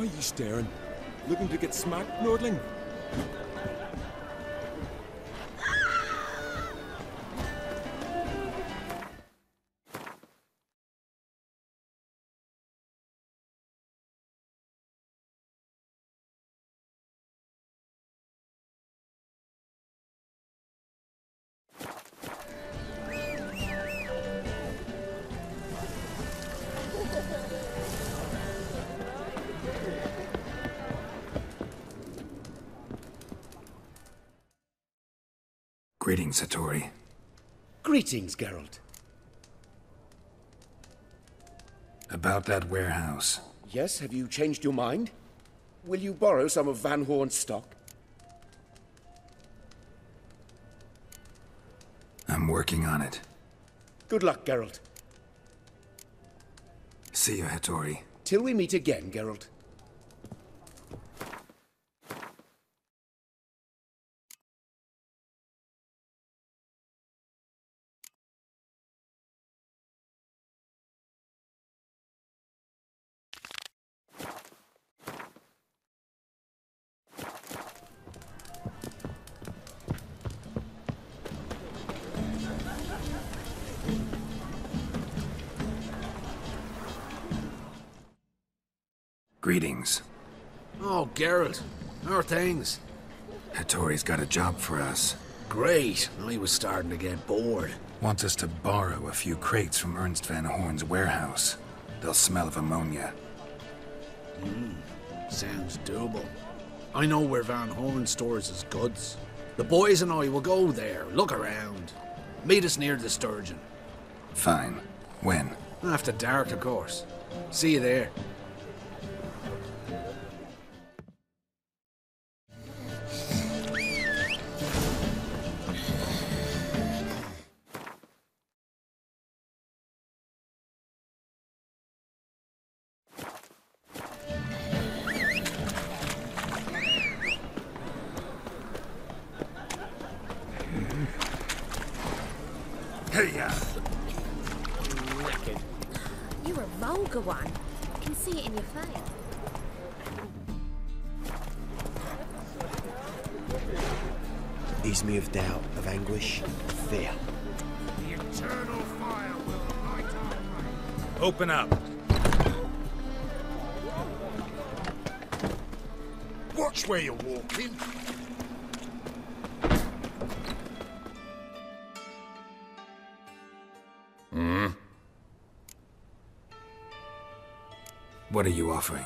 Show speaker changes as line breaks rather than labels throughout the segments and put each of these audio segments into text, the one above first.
Why are you staring? Looking to get smacked, Nordling?
Greetings, Hattori.
Greetings, Geralt.
About that warehouse.
Yes, have you changed your mind? Will you borrow some of Van Horn's stock?
I'm working on it.
Good luck, Geralt.
See you, Hattori.
Till we meet again, Geralt.
Greetings.
Oh, Geralt. How are things?
Hattori's got a job for us.
Great. I was starting to get bored.
Wants us to borrow a few crates from Ernst Van Horn's warehouse. They'll smell of ammonia.
Sounds doable. I know where Van Horn stores his goods. The boys and I will go there, look around. Meet us near the Sturgeon.
Fine. When?
After dark, of course. See you there.
Hey-ya!
Wicked.
You're a vulgar one. I can see it in your face.
Ease me of doubt, of anguish, of fear.
The eternal fire will light our way.
Open up.
Watch where you're walking.
What are you offering?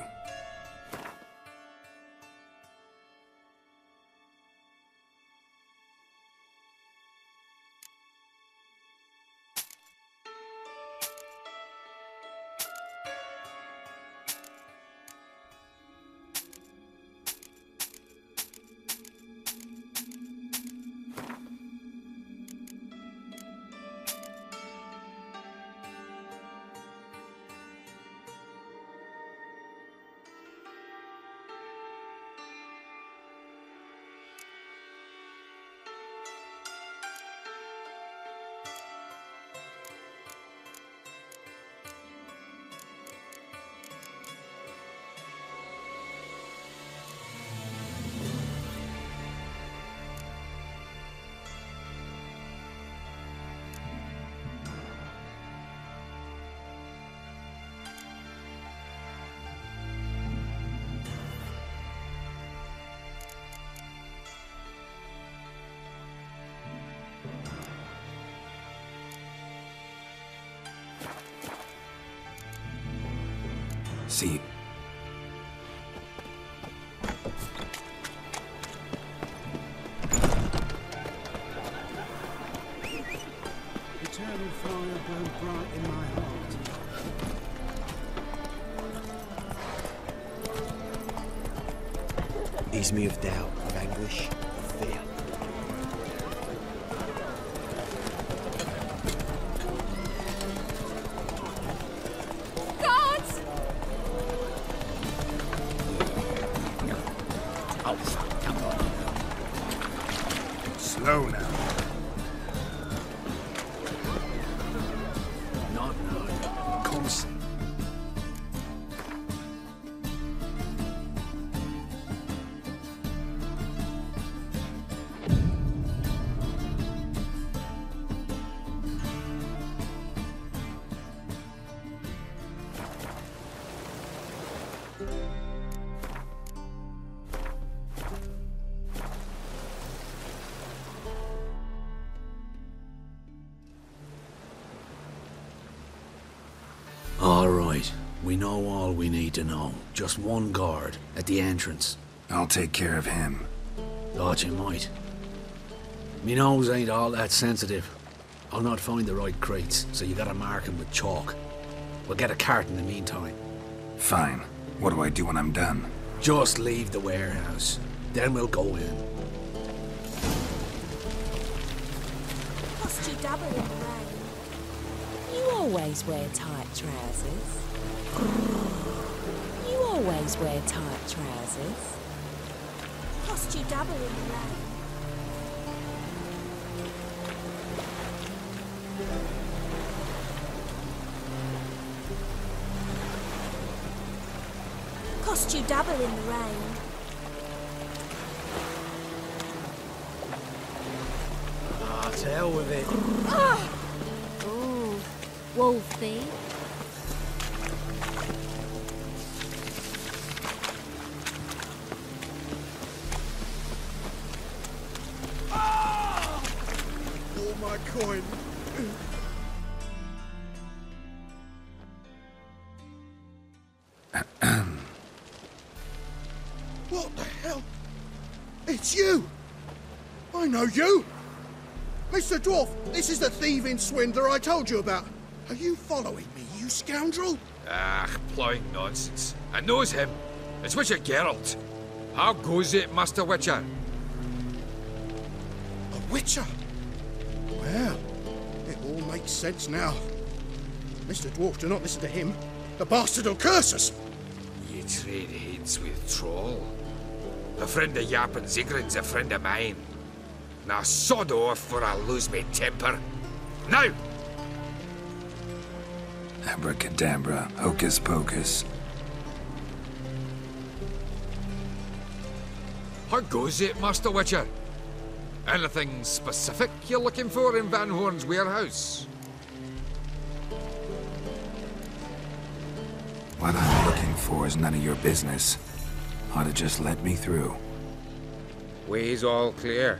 See.
Eternal fire burn bright in my heart.
Ease me of doubt, of anguish, of fear.
Slow now.
Not now. Come see. All right. We know all we need to know. Just one guard at the entrance.
I'll take care of him.
Thought you might. Me nose ain't all that sensitive. I'll not find the right crates, so you gotta mark 'em with chalk. We'll get a cart in the meantime.
Fine. What do I do when I'm done?
Just leave the warehouse. Then we'll go in.
Cost you double in the rain.
You always wear tight trousers. You always wear tight trousers.
Cost you double in the rain. Cost you double in the rain.
Ah, to hell with it.
Ooh, wolfie.
All my coin. What the hell? It's you! I know you! Mr. Dwarf, this is the thieving swindler I told you about. Are you following me, you scoundrel?
Ah, plowing nonsense. I knows him. It's Witcher Geralt. How goes it, Master Witcher?
A witcher? Well, it all makes sense now. Mr. Dwarf, do not listen to him. The bastard will curse us.
Ye trade heads with troll. A friend of Yap and Zigrin's a friend of mine. Now sod off or I'll lose me temper. Now!
Abracadabra, hocus pocus.
How goes it, Master Witcher? Anything specific you're looking for in Van Horn's warehouse?
What I'm looking for is none of your business. Ought to just let me through.
Way's all clear.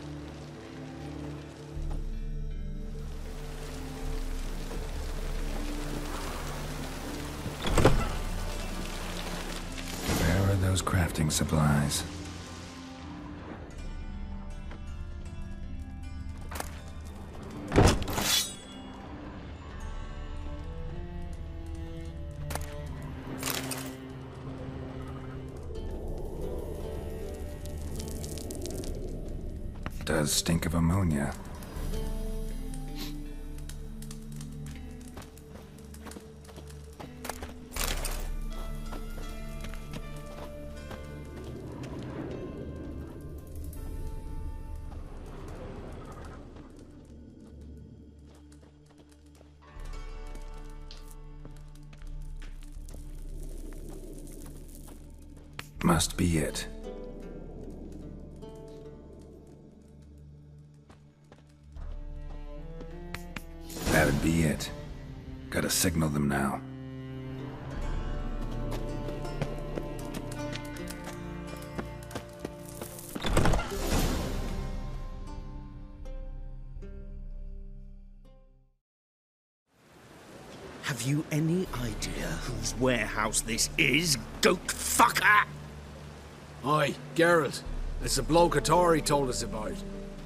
Where are those crafting supplies? Does stink of ammonia. Must be it. That'd be it. Gotta signal them now.
Have you any idea whose warehouse this is, goat fucker?
Aye, Geralt. It's the bloke Atari told us about.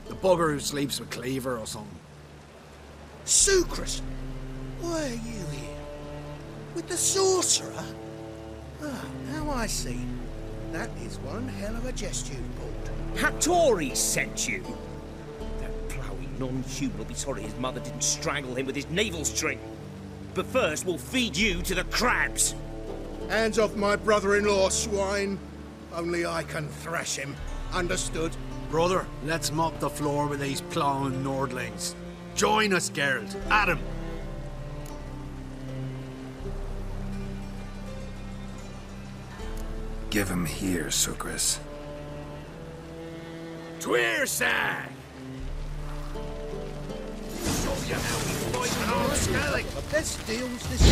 The bugger who sleeps with Cleaver or something.
Sucrus! Why are you here? With the sorcerer? Ah, now I see. That is one hell of a jest you've pulled.
Hattori sent you. That ploughing non-human will be sorry his mother didn't strangle him with his navel string. But first, we'll feed you to the crabs.
Hands off my brother-in-law, swine. Only I can thrash him. Understood?
Brother, let's mop the floor with these plowing Nordlings. Join us, Geralt. Adam.
Give him here, Sucrus.
Tweersag! Show you how we fight an old skellig!
The best deals this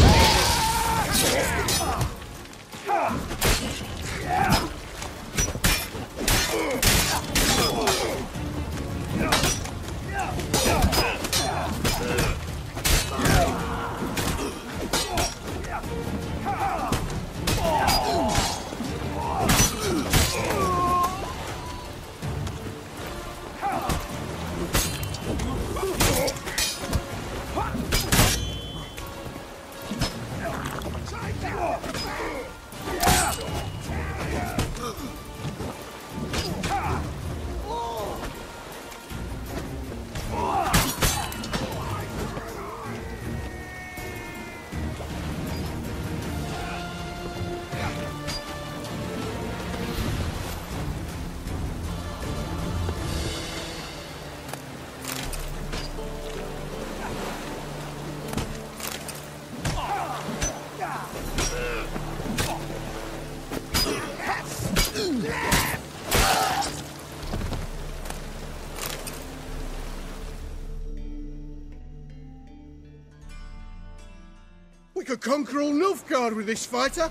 could conquer all Nilfgaard with this fighter.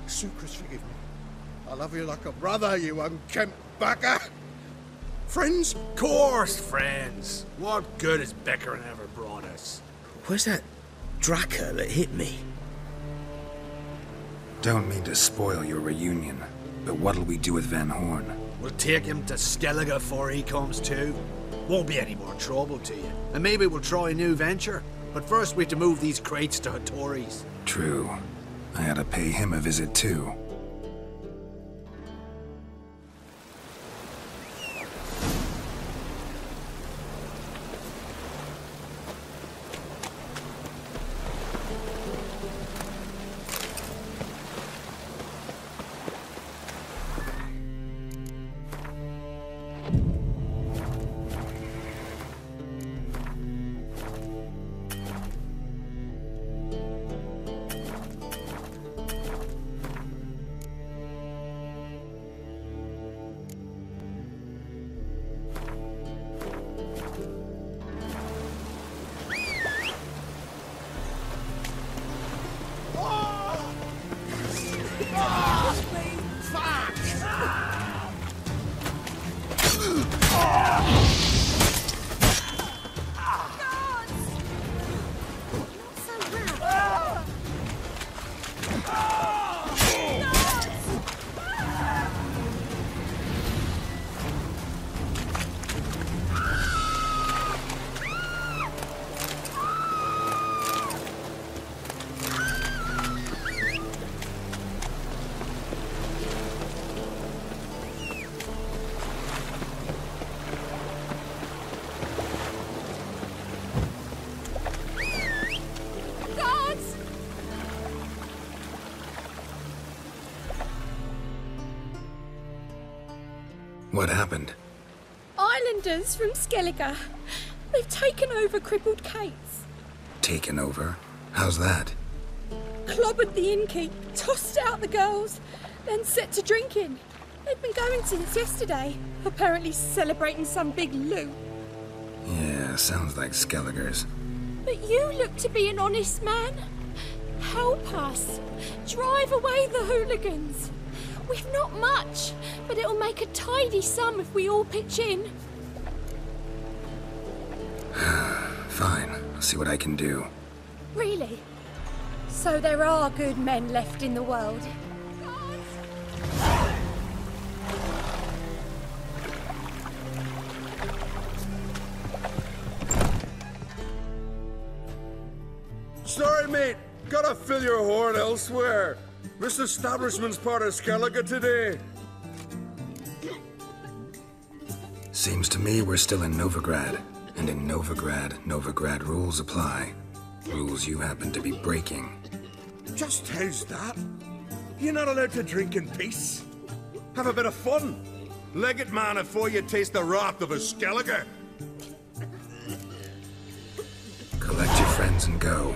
Sucrus, forgive me. I love you like a brother, you unkempt bugger. Friends?
Course, friends. What good has Becker ever brought us?
Where's that Drakkar that hit me?
Don't mean to spoil your reunion, but what'll we do with Van Horn?
We'll take him to Skellige before he comes to. Won't be any more trouble to you. And maybe we'll try a new venture. But first we have to move these crates to Hattori's.
True. I had to pay him a visit too. What happened?
Islanders from Skellige. They've taken over crippled Kate's.
Taken over? How's that?
Clobbered the innkeep, tossed out the girls, then set to drinking. They've been going since yesterday, apparently celebrating some big loot.
Yeah, sounds like Skelligers.
But you look to be an honest man. Help us. Drive away the hooligans. We've not much, but it'll make a tidy sum if we all pitch in.
Fine, I'll see what I can do.
Really? So there are good men left in the world?
Sorry, mate. Gotta fill your horn elsewhere. This establishment's part of Skellige today.
Seems to me we're still in Novigrad. And in Novigrad rules apply. Rules you happen to be breaking.
Just how's that? You're not allowed to drink in peace? Have a bit of fun. Leg it, man, before you taste the wrath of a Skellige.
Collect your friends and go.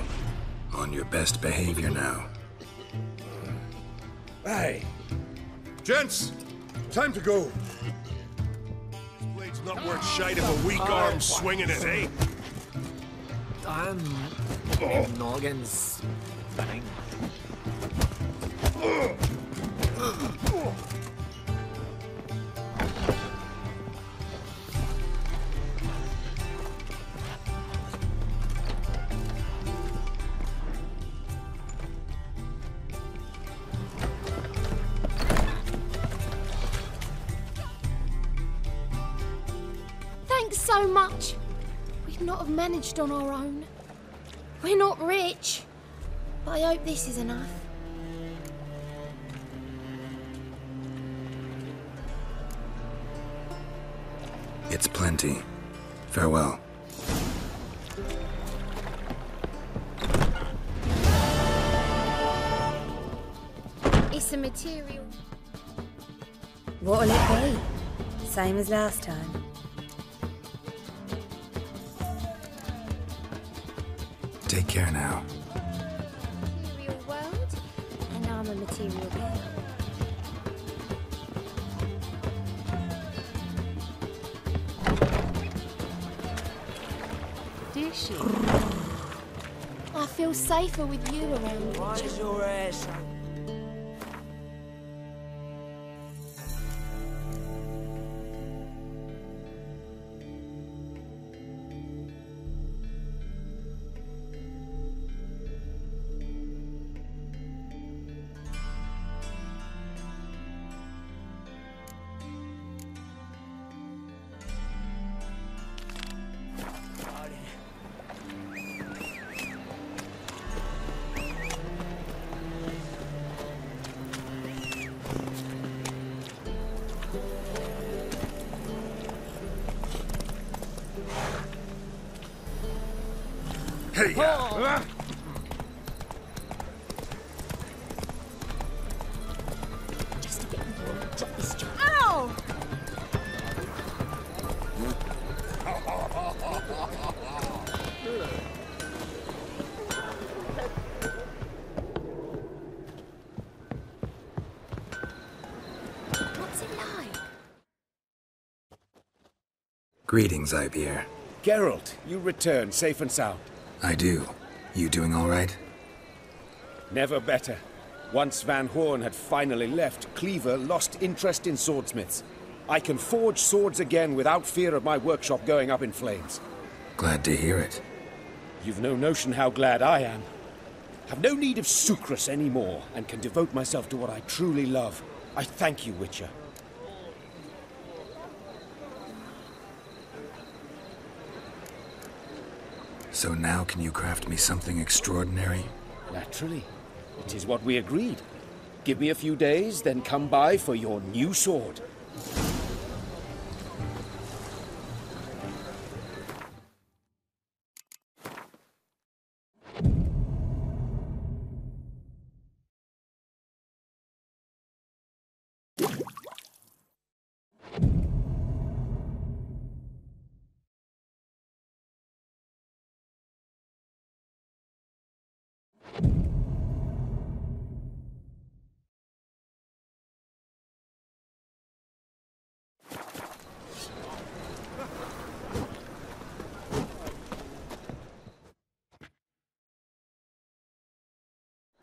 On your best behavior now.
Aye. Gents, time to go. This blade's not worth shite of a weak arm swinging it, eh?
Noggins. Bang.
Thanks so much. We'd not have managed on our own. We're not rich, but I hope this is enough.
It's plenty. Farewell.
It's a material.
What'll it be? Same as last time.
Take care now.
Material world, and I'm a material girl. I feel safer with you around, Richard.
your ass?
Hey!
Just a bit more. Drop this job.
Ow!
What's it like?
Greetings, Ibeer.
Geralt, you return safe and sound.
I do. You doing all right?
Never better. Once Van Horn had finally left, Cleaver lost interest in swordsmiths. I can forge swords again without fear of my workshop going up in flames.
Glad to hear it.
You've no notion how glad I am. Have no need of sucrus anymore, and can devote myself to what I truly love. I thank you, Witcher.
So now can you craft me something extraordinary?
Naturally. It is what we agreed. Give me a few days, then come by for your new sword.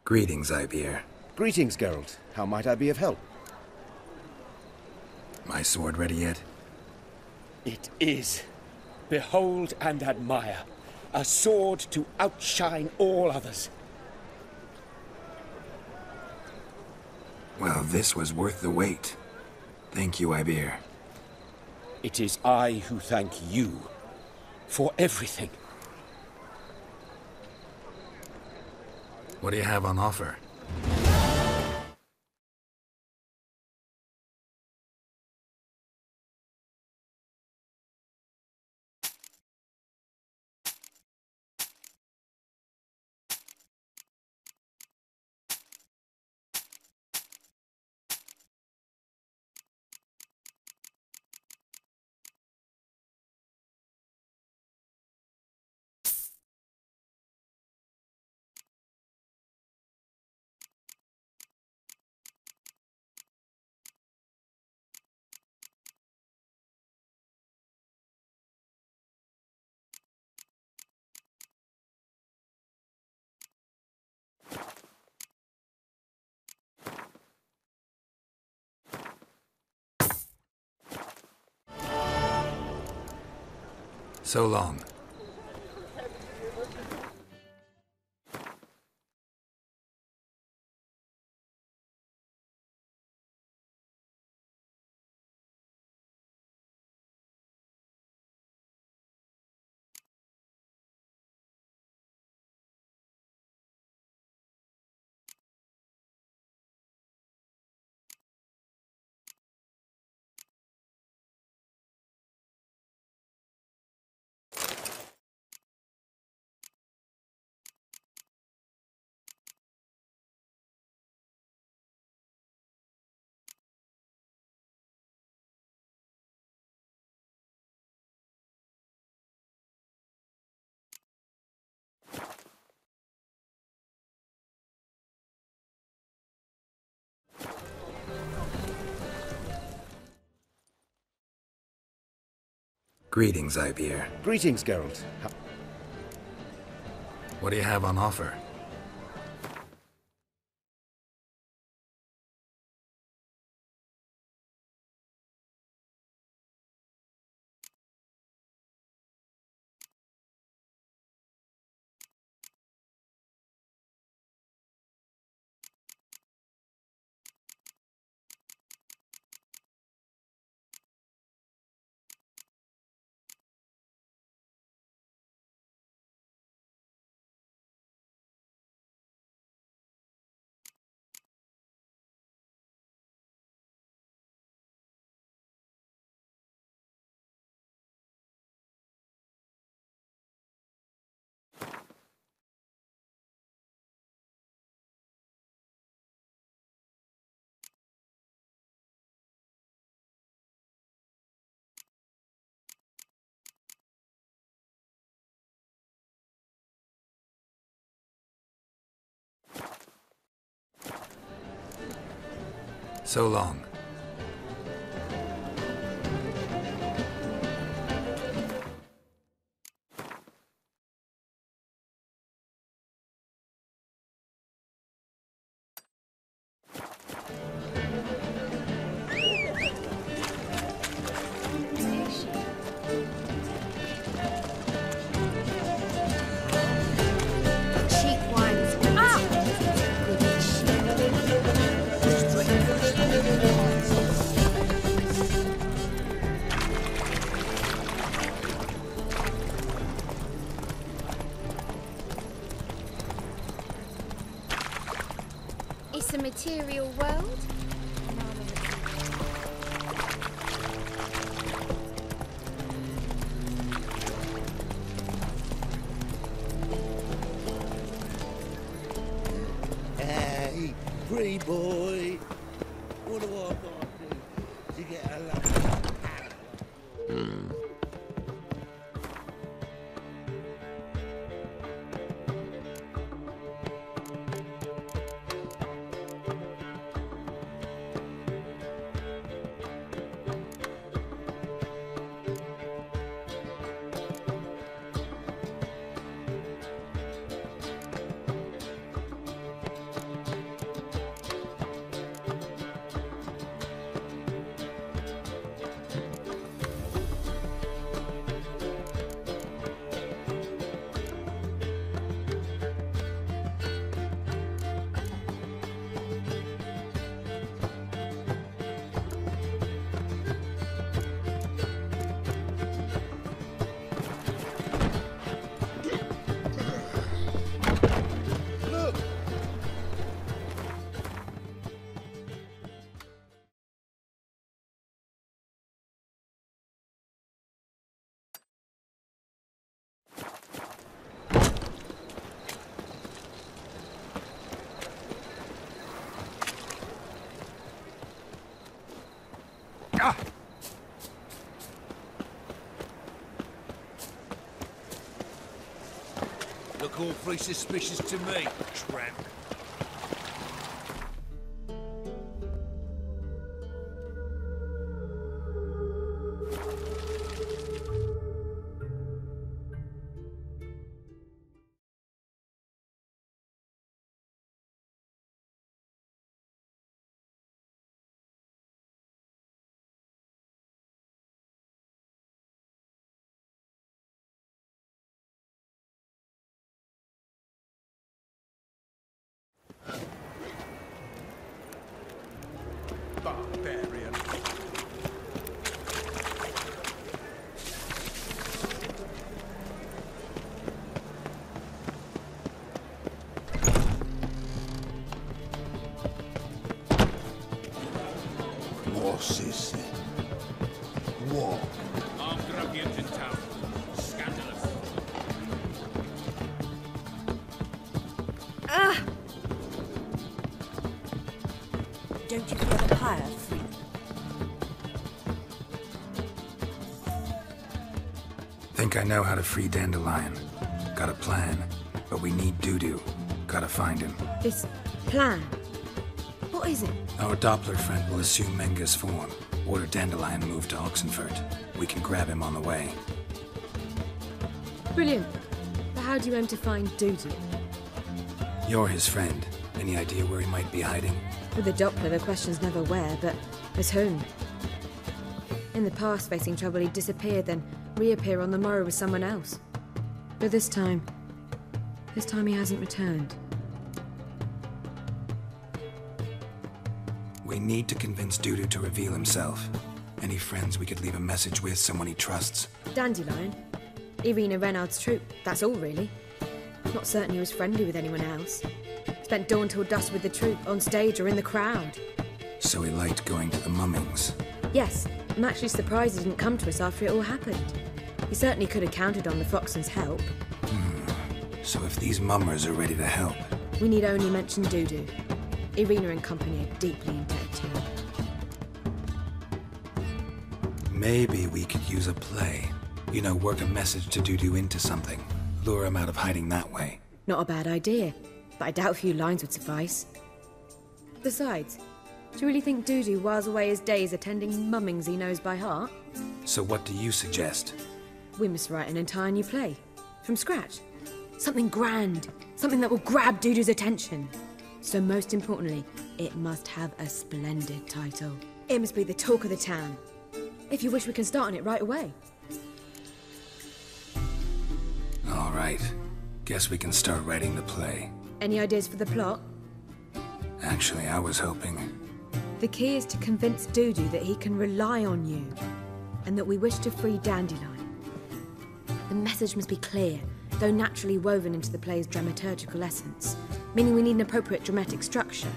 Greetings, Ibeer.
Greetings, Geralt. How might I be of help?
My sword ready yet?
It is. Behold and admire. A sword to outshine all others.
Well, this was worth the wait. Thank you, Ibeer.
It is I who thank you for everything.
What do you have on offer? So long. Greetings, Ibeer.
Greetings, Geralt.
What do you have on offer? So long.
It's a material world.
Hey, pretty boy. What do I got to do to get a love?
Look awfully suspicious to me, tramp.
Barbarian.
What's this then? What?
Armed ruffians in town. Scandalous.
Don't you feel the pyre, freak?
Think I know how to free Dandelion. Got a plan, but we need Dudu. Gotta find him.
This plan? What is it?
Our Doppler friend will assume Menga's form. Order Dandelion to move to Oxenfurt. We can grab him on the way.
Brilliant. But how do you aim to find Dudu?
You're his friend. Any idea where he might be hiding?
With the Doppler, the question's never where, but as whom. In the past, facing trouble, he'd disappear, then reappear on the morrow with someone else. But this time he hasn't returned.
We need to convince Dudu to reveal himself. Any friends we could leave a message with, someone he trusts?
Dandelion. Irina Renard's troupe, that's all really. Not certain he was friendly with anyone else. Spent dawn till dusk with the troupe, on stage or in the crowd.
So he liked going to the mummings.
Yes, I'm actually surprised he didn't come to us after it all happened. He certainly could have counted on the Foxton's help.
So if these mummers are ready to help...
We need only mention Dudu. Irina and company are deeply indebted to him.
Maybe we could use a play. You know, work a message to Dudu into something. Lure him out of hiding that way.
Not a bad idea, but I doubt a few lines would suffice. Besides, do you really think Dudu whiles away his days attending mummings he knows by heart?
So what do you suggest?
We must write an entire new play. From scratch. Something grand. Something that will grab Dudu's attention. So most importantly, it must have a splendid title. It must be the talk of the town. If you wish, we can start on it right away.
All right. Guess we can start writing the play.
Any ideas for the plot?
Actually, I was hoping...
The key is to convince Dudu that he can rely on you, and that we wish to free Dandelion. The message must be clear, though naturally woven into the play's dramaturgical essence, meaning we need an appropriate dramatic structure.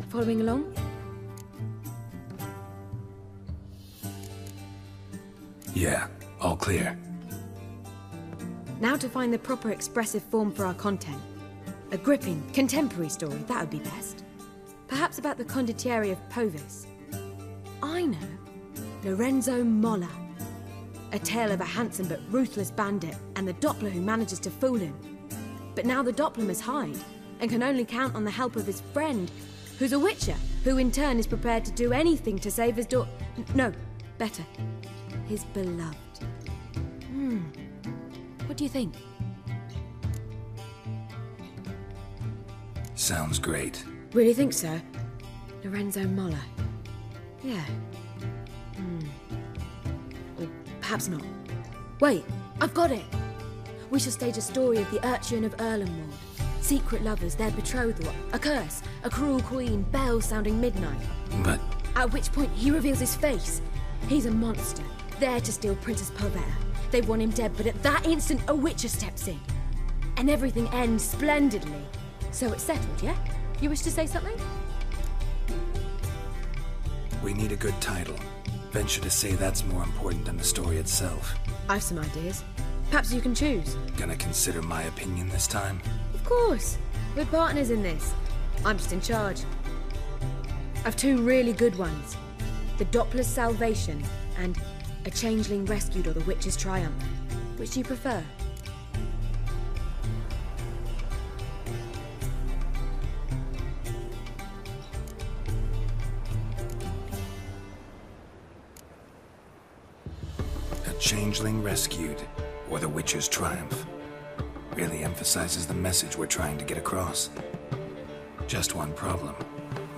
Following along?
Yeah, all clear.
Now to find the proper expressive form for our content. A gripping, contemporary story, that would be best. Perhaps about the condottieri of Povis. I know. Lorenzo Molla. A tale of a handsome but ruthless bandit and the Doppler who manages to fool him. But now the Doppler must hide and can only count on the help of his friend, who's a witcher, who in turn is prepared to do anything to save his no, better, his beloved. What do you think?
Sounds great.
Really think so? Lorenzo Molla. Yeah. Or perhaps not. Wait, I've got it! We shall stage a story of the urchin of Erlenwald. Secret lovers, their betrothal, a curse, a cruel queen, bells sounding midnight.
But...
At which point he reveals his face. He's a monster, there to steal Princess Pavetta. They want him dead, but at that instant a witcher steps in. And everything ends splendidly. So it's settled, yeah? You wish to say something?
We need a good title. Venture to say that's more important than the story itself.
I've some ideas. Perhaps you can choose.
Gonna consider my opinion this time?
Of course. We're partners in this. I'm just in charge. I've two really good ones. The Doppler's Salvation and A Changeling Rescued or the Witch's Triumph. Which do you prefer?
Changeling Rescued, or The Witcher's Triumph. Really emphasizes the message we're trying to get across. Just one problem.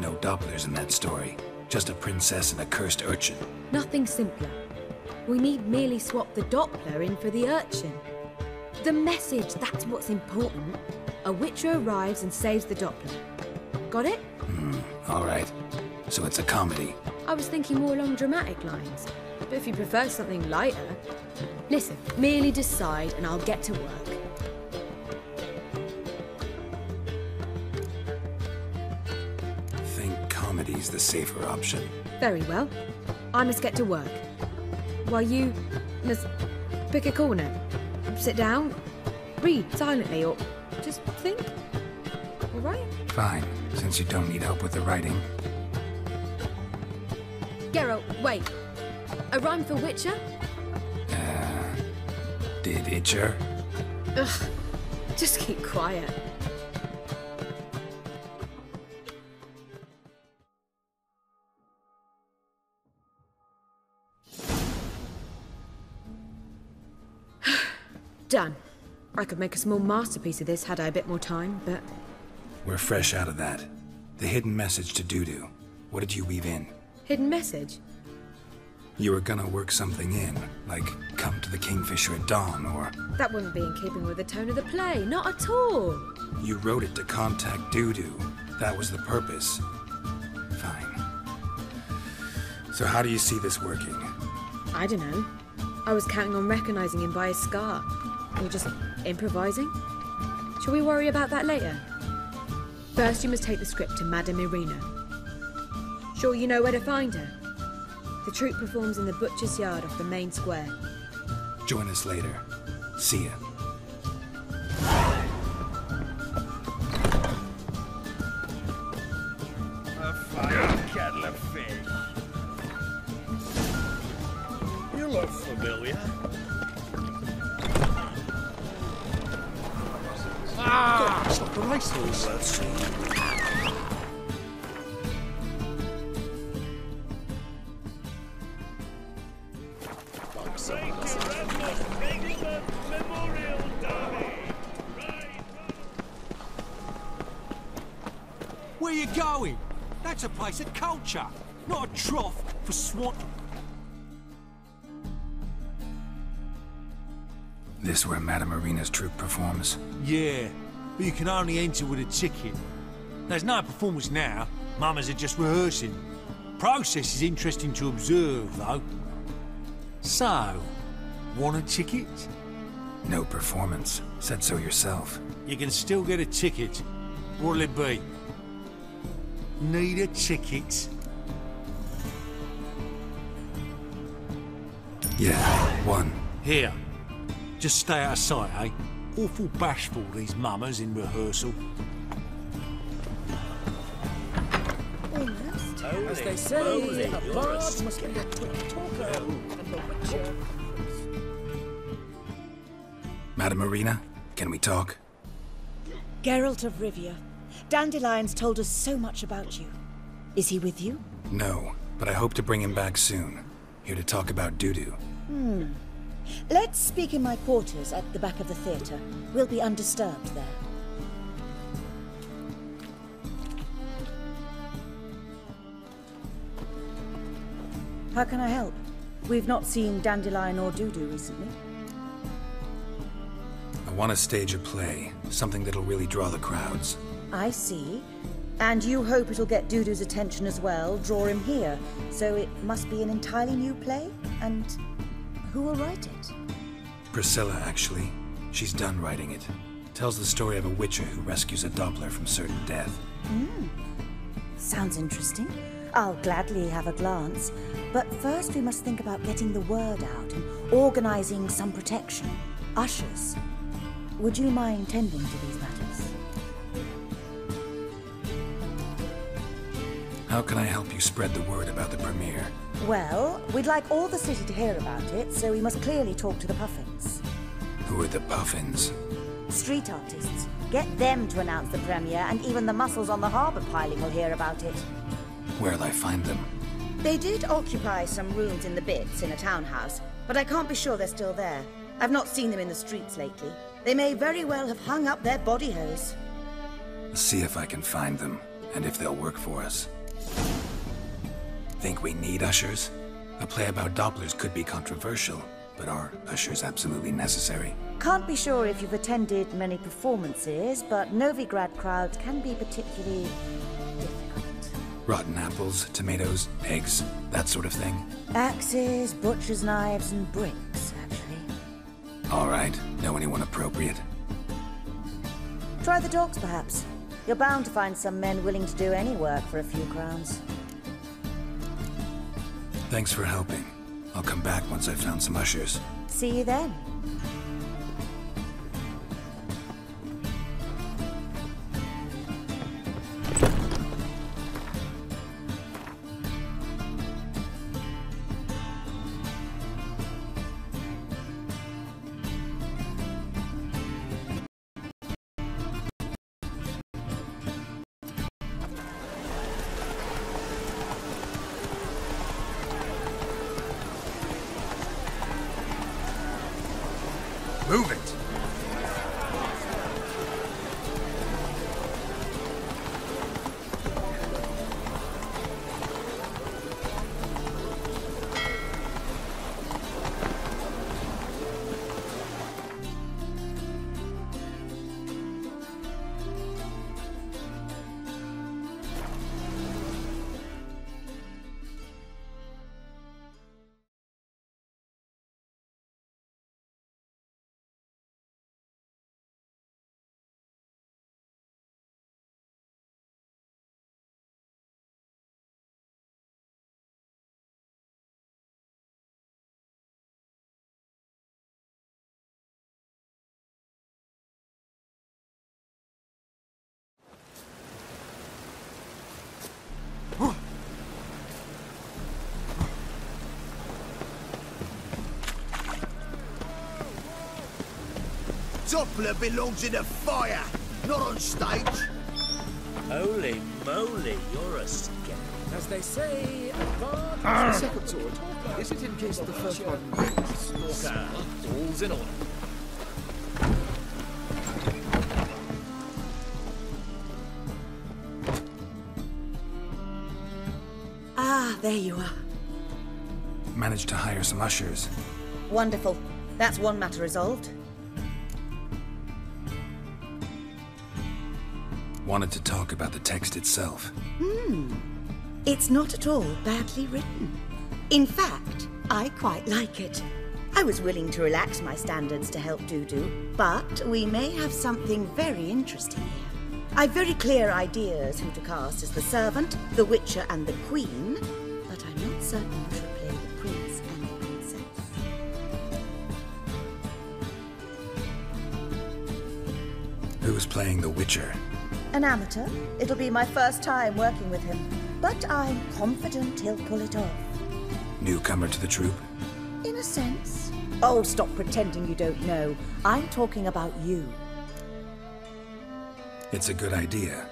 No Dopplers in that story. Just a princess and a cursed urchin.
Nothing simpler. We need merely swap the Doppler in for the urchin. The message, that's what's important. A witcher arrives and saves the Doppler. Got it?
All right. So it's a comedy.
I was thinking more along dramatic lines. But if you prefer something lighter... Listen, merely decide and I'll get to work.
Think comedy's the safer option.
Very well. I must get to work. While you must pick a corner. Sit down, read silently, or just think. All right?
Fine, since you don't need help with the writing.
Geralt, wait. A rhyme for Witcher?
Did Itcher?
Ugh, just keep quiet. Done. I could make a small masterpiece of this had I a bit more time, but...
We're fresh out of that. The hidden message to Dudu. What did you weave in?
Hidden message?
You were gonna work something in, like come to the Kingfisher at dawn, or...
That wouldn't be in keeping with the tone of the play, not at all.
You wrote it to contact Dudu. That was the purpose. Fine. So how do you see this working?
I don't know. I was counting on recognizing him by his scar. You're just improvising? Shall we worry about that later? First, you must take the script to Madame Irina. Sure you know where to find her? The troupe performs in the butcher's yard off the main square.
Join us later. See ya.
A fine kettle of fish. You look familiar.
Ah! It's like a racehorse.
Let's see.
Where you going? That's a place of culture, not a trough for swan.
This where Madame Irina's troupe performs?
Yeah, but you can only enter with a ticket. There's no performance now. Mamas are just rehearsing. Process is interesting to observe, though. So, want a ticket?
No performance. Said so yourself.
You can still get a ticket. What'll it be? Need a ticket?
Yeah, one.
Here. Just stay out of sight, eh? Awful bashful, these mamas in rehearsal.
As they say, a bard must be a quick talker, and the witcher...
Madame Irina, can we talk?
Geralt of Rivia. Dandelion's told us so much about you. Is he with you?
No, but I hope to bring him back soon. Here to talk about Dudu.
Let's speak in my quarters at the back of the theatre. We'll be undisturbed there. How can I help? We've not seen Dandelion or Dudu recently.
I want to stage a play, something that'll really draw the crowds.
I see. And you hope it'll get Dudu's attention as well, draw him here. So it must be an entirely new play? And who will write it?
Priscilla, actually. She's done writing it. Tells the story of a witcher who rescues a Doppler from certain death.
Sounds interesting. I'll gladly have a glance. But first we must think about getting the word out and organizing some protection. Ushers. Would you mind tending to these matters?
How can I help you spread the word about the premiere?
Well, we'd like all the city to hear about it, so we must clearly talk to the Puffins.
Who are the Puffins?
Street artists. Get them to announce the premiere, and even the muscles on the harbour piling will hear about it.
Where'll I find them?
They did occupy some rooms in the Bits in a townhouse, but I can't be sure they're still there. I've not seen them in the streets lately. They may very well have hung up their body hose.
See if I can find them, and if they'll work for us. Think we need ushers? A play about Dopplers could be controversial, but are ushers absolutely necessary?
Can't be sure if you've attended many performances, but Novigrad crowds can be particularly difficult.
Rotten apples, tomatoes, eggs, that sort of thing?
Axes, butcher's knives, and bricks, actually.
All right. Know anyone appropriate?
Try the dogs, perhaps. You're bound to find some men willing to do any work for a few crowns.
Thanks for helping. I'll come back once I've found some ushers.
See you then.
Move it!
Doppler belongs in a fire, not on stage.
Holy moly, you're a scam.
As they say, God
Ah.
is a second sword. Is it in case the first one breaks?
Stalker, all's in order.
Ah, there you are.
Managed to hire some ushers.
Wonderful. That's one matter resolved.
Wanted to talk about the text itself.
It's not at all badly written. In fact, I quite like it. I was willing to relax my standards to help Dudu, but we may have something very interesting here. I've very clear ideas who to cast as the servant, the witcher, and the queen, but I'm not certain who should play the prince and the princess.
Who's playing the Witcher?
An amateur. It'll be my first time working with him, but I'm confident he'll pull it off.
Newcomer to the troupe?
In a sense. Oh, stop pretending you don't know. I'm talking about you.
It's a good idea.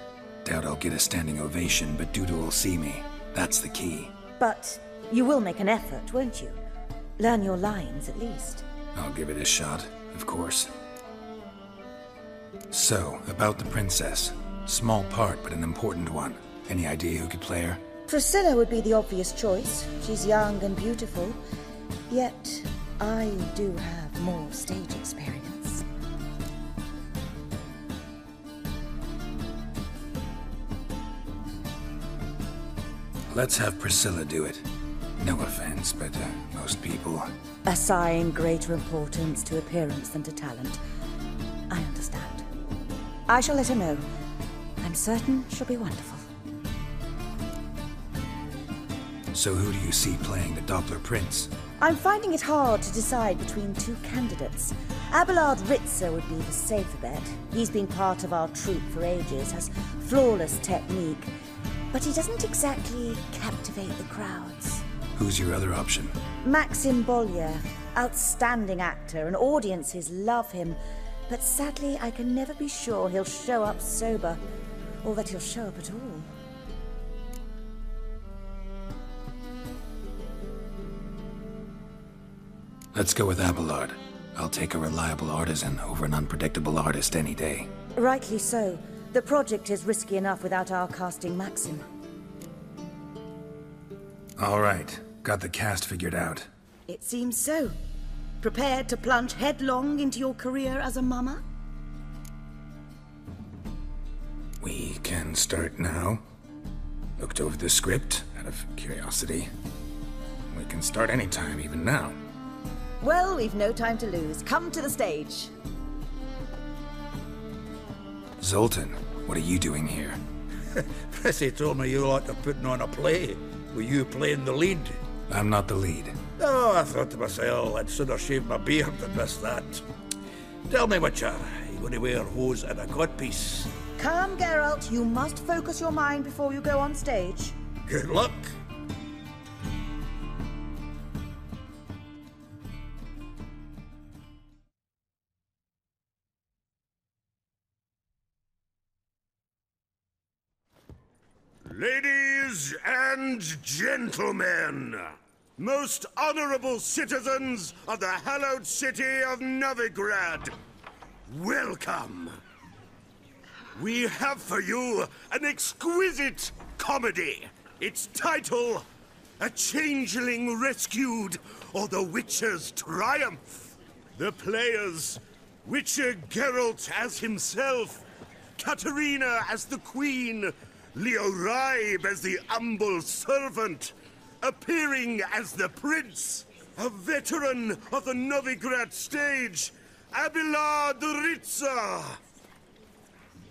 Doubt I'll get a standing ovation, but Dudu will see me. That's the key.
But you will make an effort, won't you? Learn your lines, at least.
I'll give it a shot, of course. So, about the princess. Small part, but an important one. Any idea who could play her?
Priscilla would be the obvious choice. She's young and beautiful. Yet, I do have more stage experience.
Let's have Priscilla do it. No offense, but most people...
Assign greater importance to appearance than to talent. I understand. I shall let her know. I'm certain she'll be wonderful.
So who do you see playing the Doppler Prince?
I'm finding it hard to decide between two candidates. Abelard Ritzer would be the safer bet. He's been part of our troupe for ages, has flawless technique, but he doesn't exactly captivate the crowds.
Who's your other option?
Maxim Bollier, outstanding actor, and audiences love him, but sadly I can never be sure he'll show up sober, or that he'll show up at all.
Let's go with Abelard. I'll take a reliable artisan over an unpredictable artist any day.
Rightly so. The project is risky enough without our casting Maxim.
All right. Got the cast figured out.
It seems so. Prepared to plunge headlong into your career as a mama?
We can start now. Looked over the script, out of curiosity. We can start anytime, even now.
Well, we've no time to lose. Come to the stage.
Zoltan, what are you doing here?
Prissy told me you like to putting on a play. Were you playing the lead?
I'm not the lead.
Oh, I thought to myself, I'd sooner shave my beard than miss that. Tell me, Witcher, you going to wear hose and a codpiece?
Come, Geralt. You must focus your mind before you go on stage.
Good luck.
Ladies and gentlemen, most honorable citizens of the hallowed city of Novigrad, welcome. We have for you an exquisite comedy. Its title, A Changeling Rescued, or The Witcher's Triumph. The players, Witcher Geralt as himself, Katerina as the Queen, Leo Ribe as the humble servant, appearing as the Prince, a veteran of the Novigrad stage, Abelard Ritzer.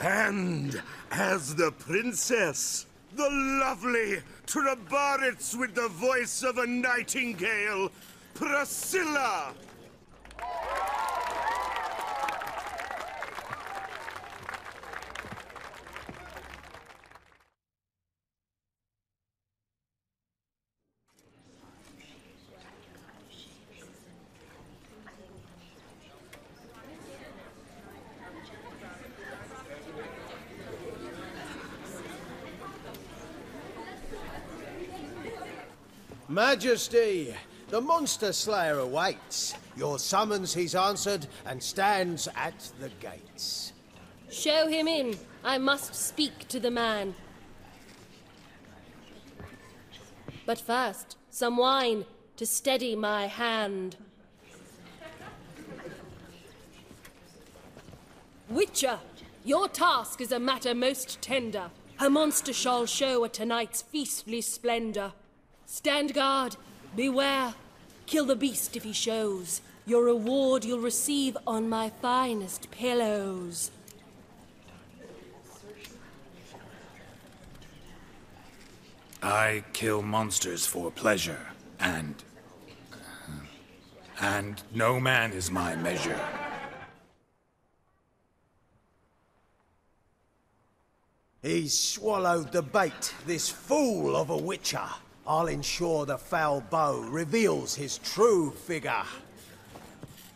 And as the Princess, the lovely Trabaritz with the voice of a nightingale, Priscilla.
Majesty, the monster slayer awaits. Your summons he's answered and stands at the gates.
Show him in. I must speak to the man. But first, some wine to steady my hand. Witcher, your task is a matter most tender. A monster shall show at tonight's feastly splendor. Stand guard, beware, kill the beast if he shows. Your reward you'll receive on my finest pillows.
I kill monsters for pleasure, and no man is my measure.
He's swallowed the bait, this fool of a witcher. I'll ensure the foul bow reveals his true figure.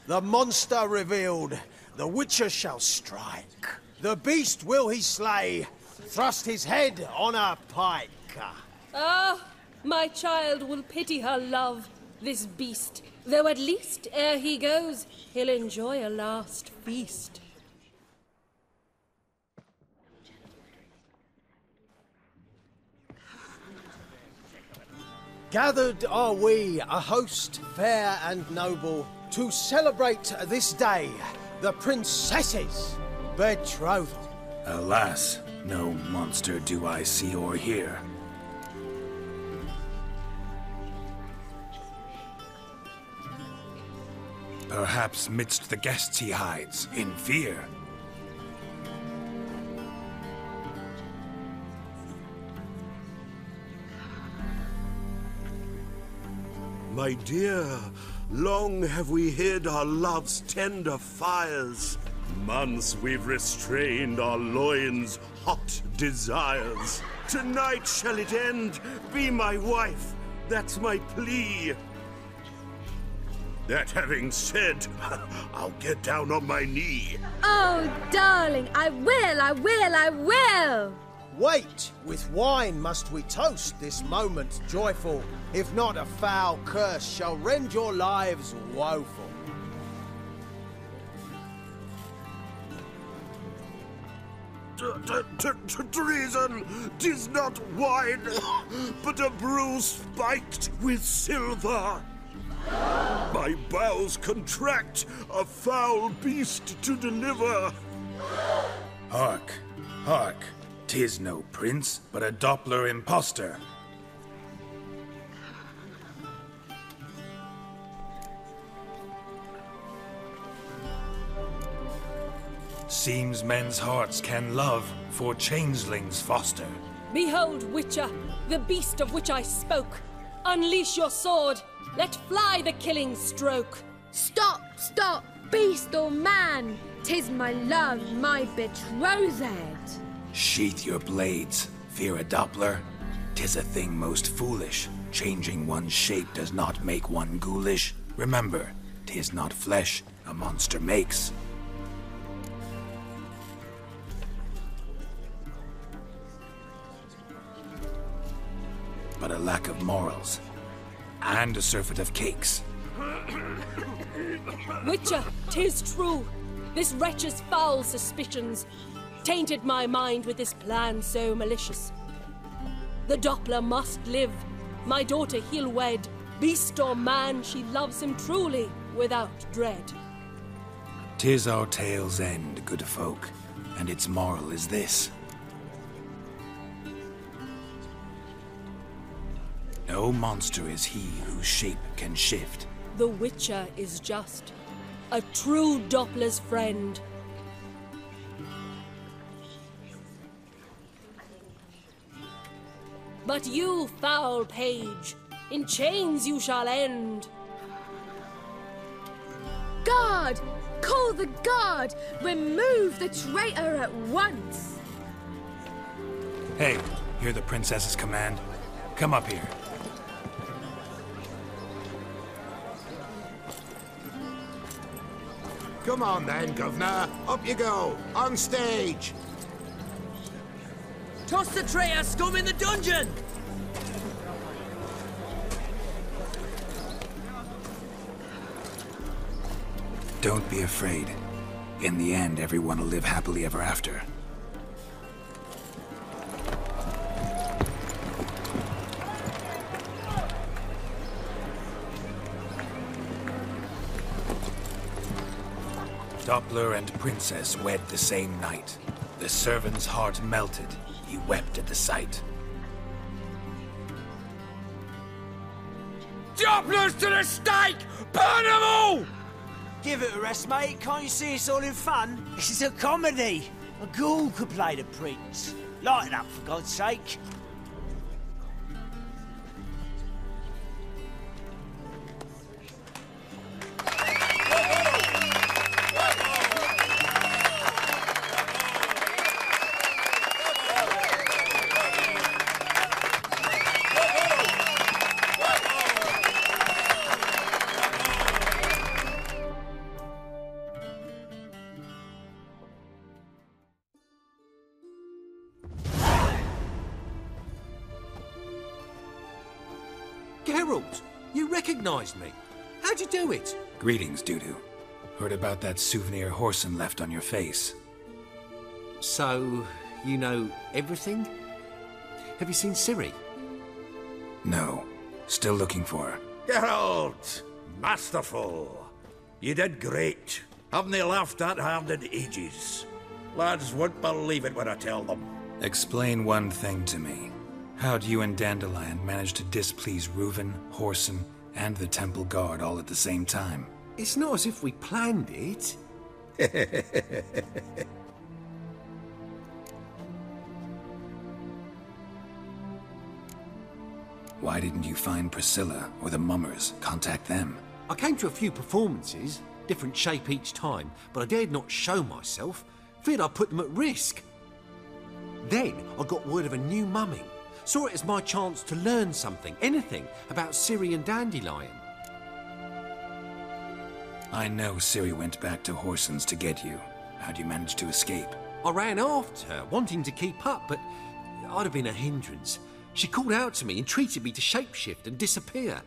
The monster revealed, the witcher shall strike. The beast will he slay, thrust his head on a pike.
Ah, my child will pity her love, this beast. Though at least, ere he goes, he'll enjoy a last feast.
Gathered are we, a host fair and noble, to celebrate this day, the princess's betrothal.
Alas, no monster do I see or hear. Perhaps midst the guests he hides, in fear.
My dear, long have we hid our love's tender fires. Months we've restrained our loins' hot desires. Tonight shall it end, be my wife, that's my plea. That having said, I'll get down on my knee.
Oh, darling, I will!
Wait, with wine must we toast this moment joyful. If not, a foul curse shall rend your lives woeful.
Treason! 'Tis not wine, but a brew spiked with silver. My bowels contract, a foul beast to deliver.
Hark, hark, 'tis no prince, but a Doppler impostor. Seems men's hearts can love, for changelings foster.
Behold, Witcher, the beast of which I spoke. Unleash your sword. Let fly the killing stroke.
Stop, stop, beast or man. 'Tis my love, my betrothed.
Sheath your blades, fear a Doppler. 'Tis a thing most foolish. Changing one's shape does not make one ghoulish. Remember, 'tis not flesh a monster makes. But a lack of morals, and a surfeit of cakes.
Witcher, 'tis true. This wretch's foul suspicions tainted my mind with this plan so malicious. The Doppler must live. My daughter he'll wed. Beast or man, she loves him truly, without dread.
'Tis our tale's end, good folk, and its moral is this. No monster is he whose shape can shift.
The Witcher is just a true Doppler's friend. But you, foul page, in chains you shall end.
Guard! Call the guard! Remove the traitor at once!
Hey, hear the princess's command? Come up here.
Come on then, Governor. Up you go. On stage.
Toss the traitor scum in the dungeon!
Don't be afraid. In the end, everyone will live happily ever after. Doppler and Princess wed the same night. The servant's heart melted. He wept at the sight.
Dopplers to the stake! Burn them all!
Give it a rest, mate. Can't you see it's all in fun? This is a comedy. A ghoul could play the prince. Lighten up, for God's sake.
Geralt, you recognized me. How'd you do it?
Greetings, Dudu. Heard about that souvenir Whoreson left on your face.
So, you know everything? Have you seen Ciri?
No. Still looking for her.
Geralt! Masterful! You did great. Haven't they laughed that hard in ages? Lads won't believe it when I tell them.
Explain one thing to me. How'd you and Dandelion manage to displease Reuven, Whoreson, and the Temple Guard all at the same time?
It's not as if we planned it.
Why didn't you find Priscilla or the Mummers? Contact them.
I came to a few performances, different shape each time, but I dared not show myself. Feared I'd put them at risk. Then I got word of a new mumming. Saw it as my chance to learn something, anything, about Ciri and Dandelion.
I know Ciri went back to Whoreson's to get you. How'd you manage to escape?
I ran after her, wanting to keep up, but I'd have been a hindrance. She called out to me, entreated me to shapeshift and disappear.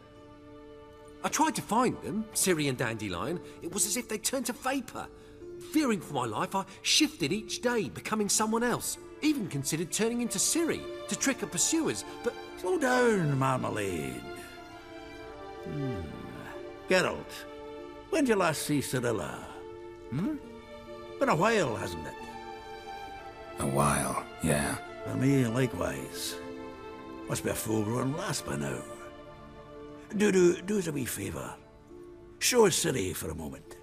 I tried to find them, Ciri and Dandelion. It was as if they turned to vapour. Fearing for my life, I shifted each day, becoming someone else. Even considered turning into Ciri to trick her pursuers, but...
Slow down, Marmalade. Geralt, when did you last see Cirilla? Been a while, hasn't it?
A while, yeah.
For me, likewise. Must be a full-grown lass by now. Do us a wee favour. Show us Ciri for a moment.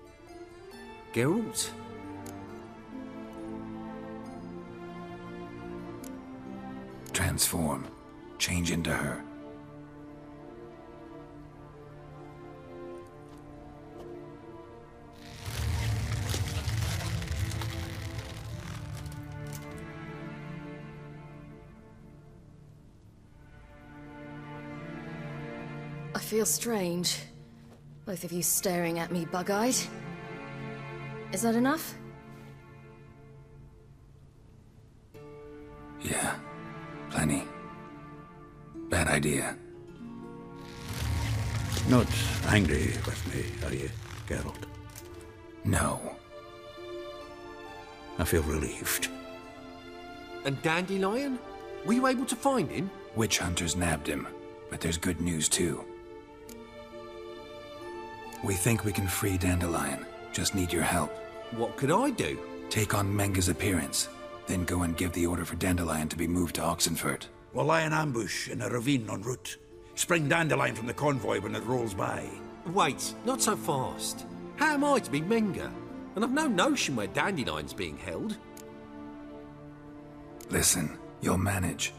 Geralt?
Transform. Change into her.
I feel strange. Both of you staring at me bug-eyed. Is that enough?
Yeah. Plenty. Bad idea.
Not angry with me, are you, Geralt?
No.
I feel relieved.
And Dandelion? Were you able to find him?
Witch hunters nabbed him, but there's good news too. We think we can free Dandelion. Just need your help.
What could I do?
Take on Menga's appearance, then go and give the order for Dandelion to be moved to Oxenfurt.
We'll lie in ambush in a ravine en route. Spring Dandelion from the convoy when it rolls by.
Wait, not so fast. How am I to be Menga? And I've no notion where Dandelion's being held.
Listen, you'll manage.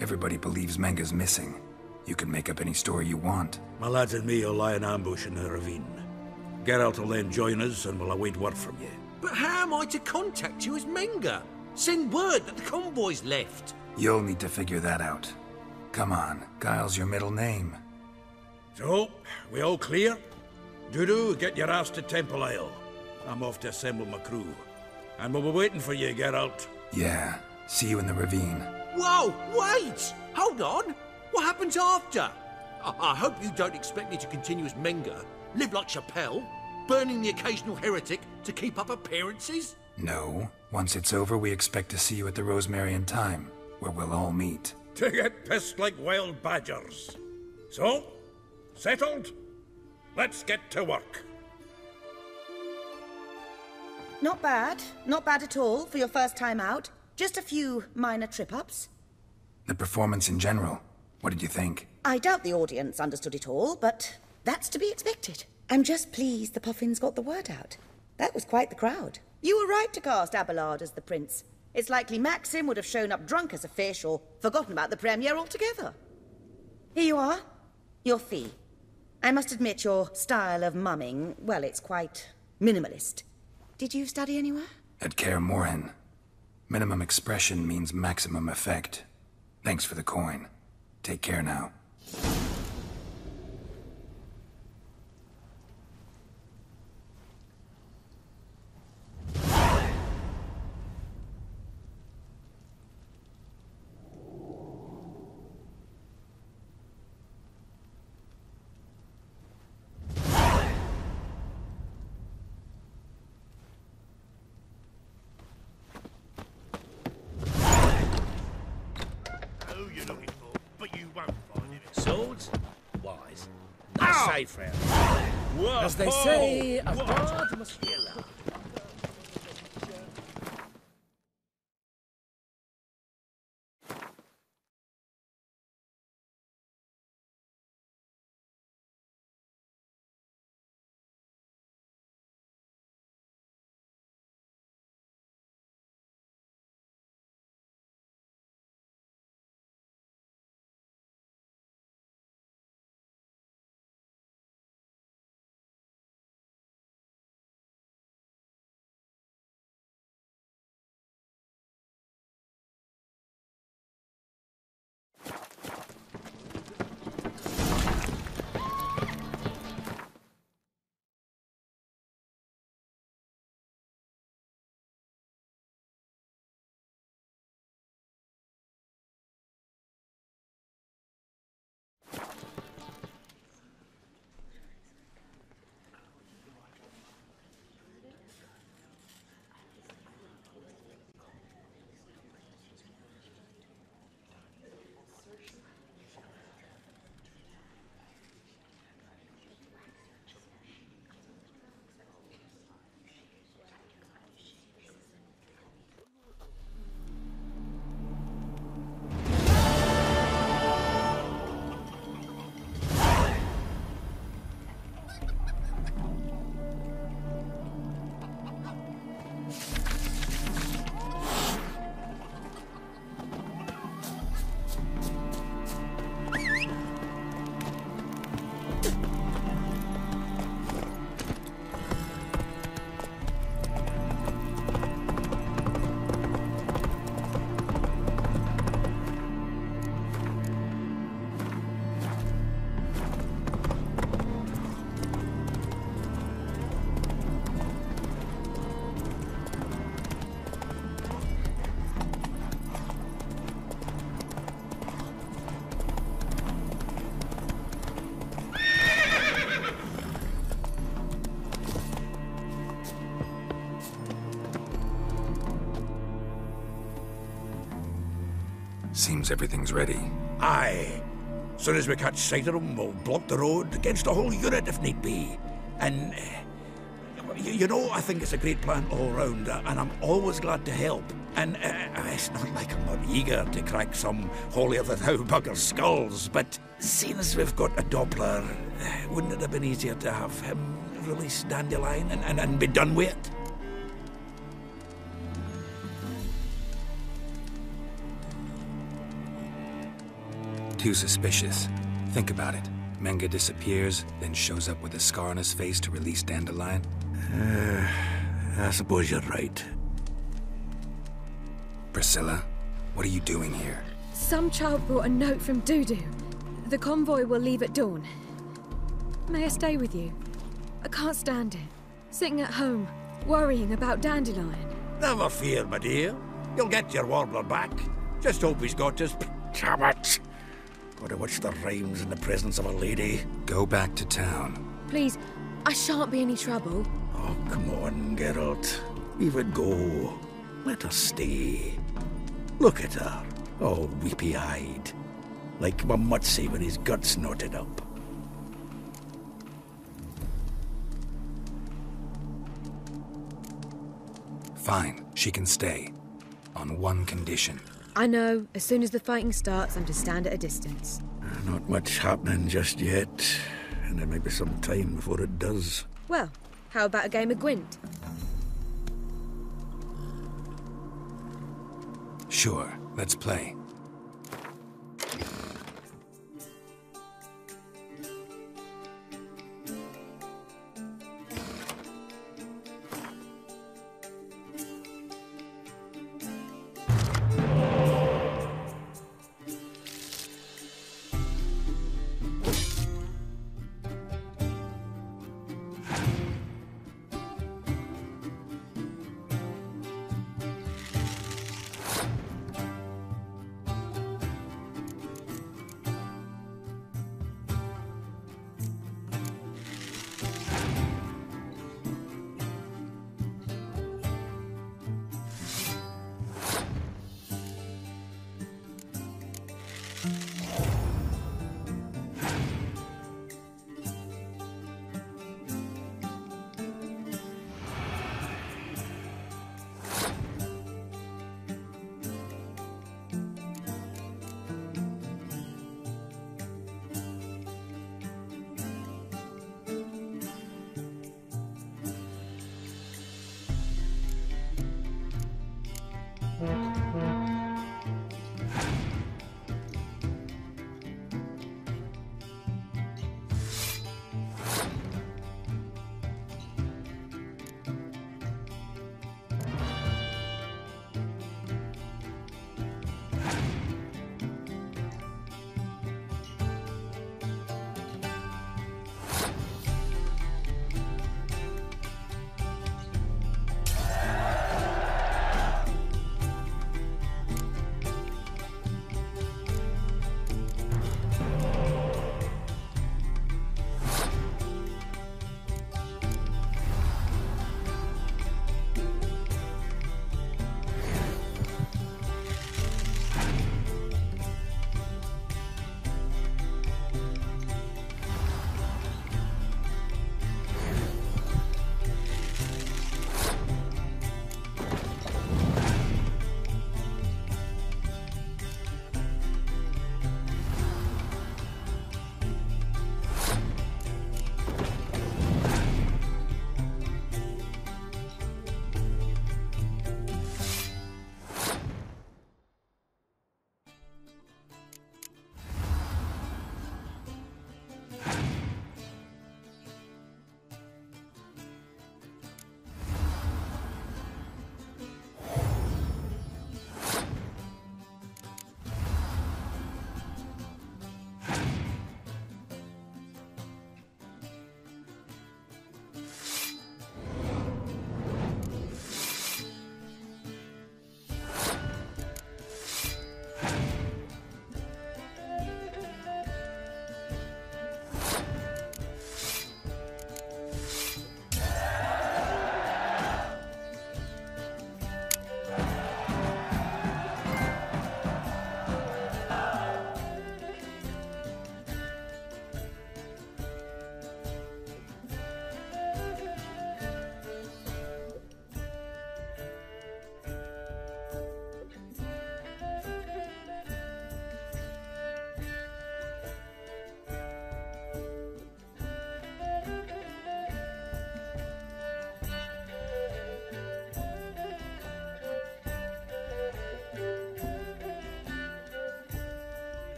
Everybody believes Menga's missing. You can make up any story you want.
My lads and me will lie in ambush in the ravine. Geralt will then join us and we'll await word from you.
But how am I to contact you as Menga? Send word that the convoy's left.
You'll need to figure that out. Come on, Guile's your middle name.
So, we all clear? Dudu, get your ass to Temple Isle. I'm off to assemble my crew. And we'll be waiting for you, Geralt.
Yeah, see you in the ravine.
Whoa, wait! Hold on! What happens after? I hope you don't expect me to continue as Menga. Live like Chappelle.
burning the occasional heretic to keep up appearances?
No. Once it's over, we expect to see you at the Rosemary and Thyme, where we'll all meet.
To get pissed like wild badgers. So, settled? Let's get to work.
Not bad. Not bad at all for your first time out. Just a few minor trip-ups.
The performance in general, what did you think?
I doubt the audience understood it all, but that's to be expected. I'm just pleased the Puffins got the word out. That was quite the crowd. You were right to cast Abelard as the prince. It's likely Maxim would have shown up drunk as a fish or forgotten about the premiere altogether. Here you are. Your fee. I must admit your style of mumming, well, it's quite minimalist. Did you study anywhere?
At Kaer Morhen. Minimum expression means maximum effect. Thanks for the coin. Take care now.
Swords? Wise. That's safe round.
As they say, a bard must be allowed.
Seems everything's ready.
Aye. Soon as we catch sight of them, we'll block the road against a whole unit if need be. And, you know, I think it's a great plan all round, and I'm always glad to help. And it's not like I'm not eager to crack some holier-than-thou bugger's skulls, but seeing as we've got a Doppler, wouldn't it have been easier to have him release Dandelion and be done with it?
Too suspicious. Think about it. Menga disappears, then shows up with a scar on his face to release Dandelion.
I suppose you're right.
Priscilla, what are you doing here?
Some child brought a note from Dudu. The convoy will leave at dawn. May I stay with you? I can't stand it. Sitting at home, worrying about Dandelion.
Never fear, my dear. You'll get your warbler back. Just hope he's got his... Damn it! Gotta watch the rhymes in the presence of a lady.
Go back to town.
Please, I shan't be any trouble.
Oh, come on, Geralt. Leave it go. Let her stay. Look at her, all weepy-eyed. Like my mutsy with his guts knotted up.
Fine, she can stay. On one condition.
I know, as soon as the fighting starts, I'm to stand at a distance.
Not much happening just yet, and there may be some time before it does.
Well, how about a game of Gwent?
Sure, let's play.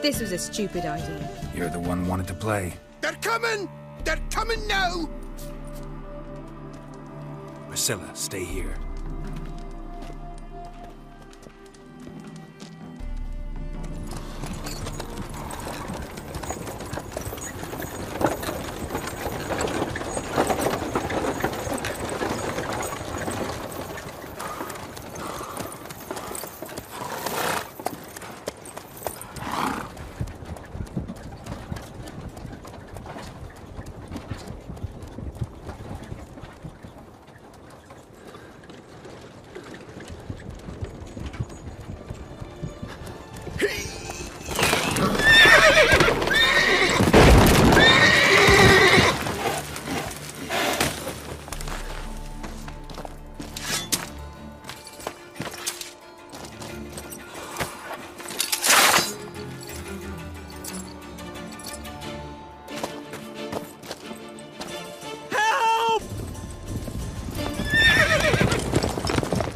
This was a stupid idea.
You're the one wanted to play.
They're coming! They're coming now!
Priscilla, stay here.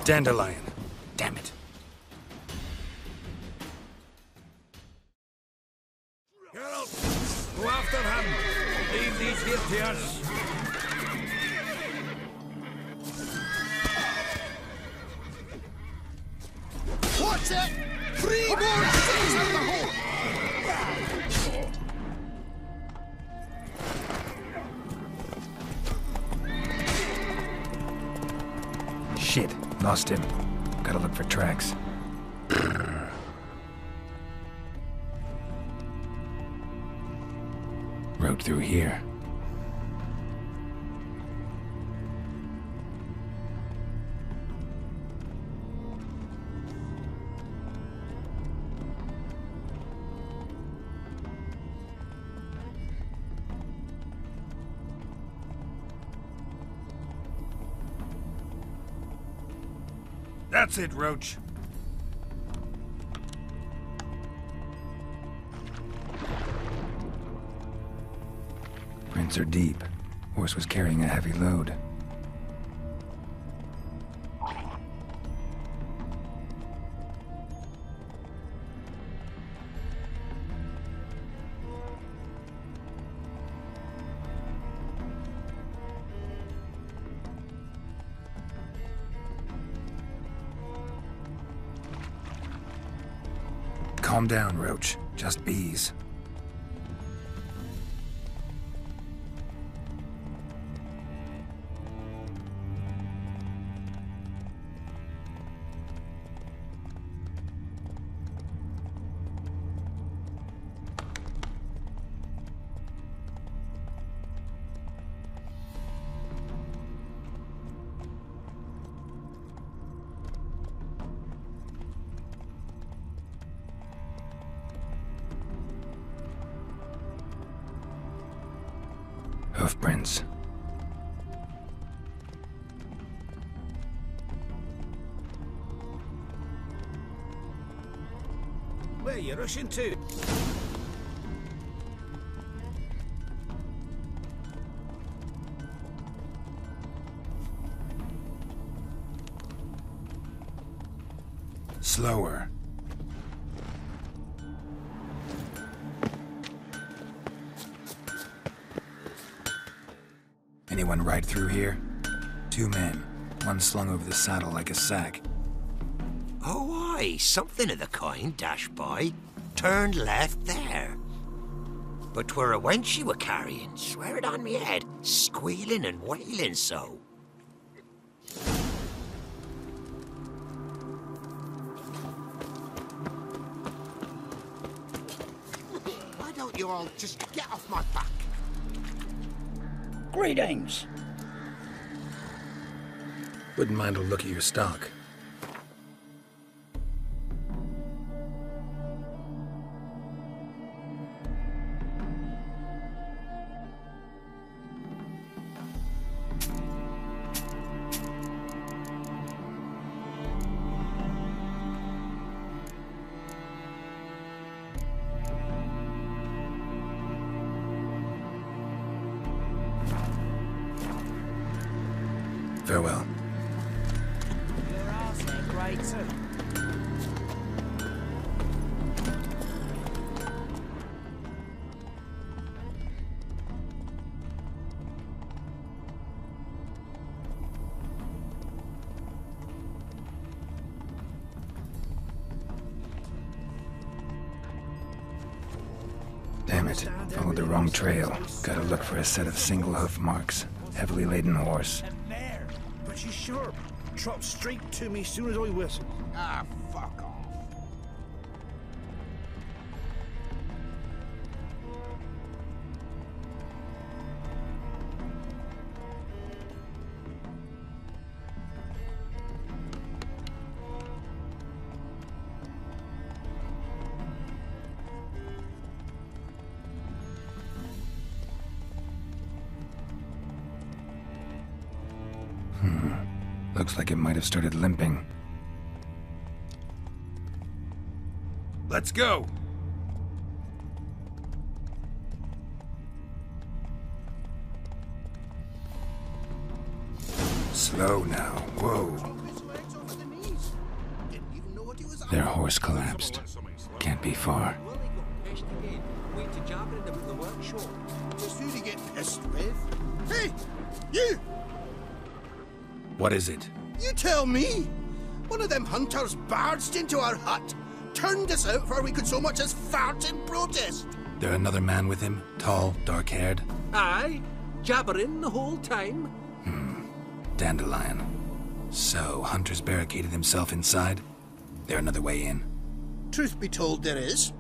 Dandelion. Damn it.
Geralt, go after him. Leave these here to us.
What's it? 3 more six out of the hole!
Shit. Lost him. Gotta look for tracks. Road through here.
That's it, Roach.
Prints are deep. Horse was carrying a heavy load. Calm down, Roach. Just bees. Hoofprints.
Where are you rushing to?
Slower. Anyone ride through here? 2 men. One slung over the saddle like a sack.
Oh, aye, something of the kind dashed by. Turned left there. But 'twere a wench she were carrying, swear it on me head, squealing and wailing so.
Why don't you all just get off my back?
Greetings.
Wouldn't mind a look at your stock. Farewell. Damn it. Followed the wrong trail. Gotta look for a set of single hoof marks. Heavily laden horse.
But she's sharp. Trot straight to me as soon as I whistle.
Ah, fuck off.
Looks like it might have started limping.
Let's go!
Slow now. Whoa. Their horse collapsed. Can't be far.
Just who to get pissed with? Hey! You!
What is it?
You tell me! One of them hunters barged into our hut, turned us out before we could so much as fart in protest.
There another man with him? Tall, dark-haired?
Aye, jabbering the whole time.
Dandelion. So, Hunter's barricaded himself inside? There another way in?
Truth be told, there is.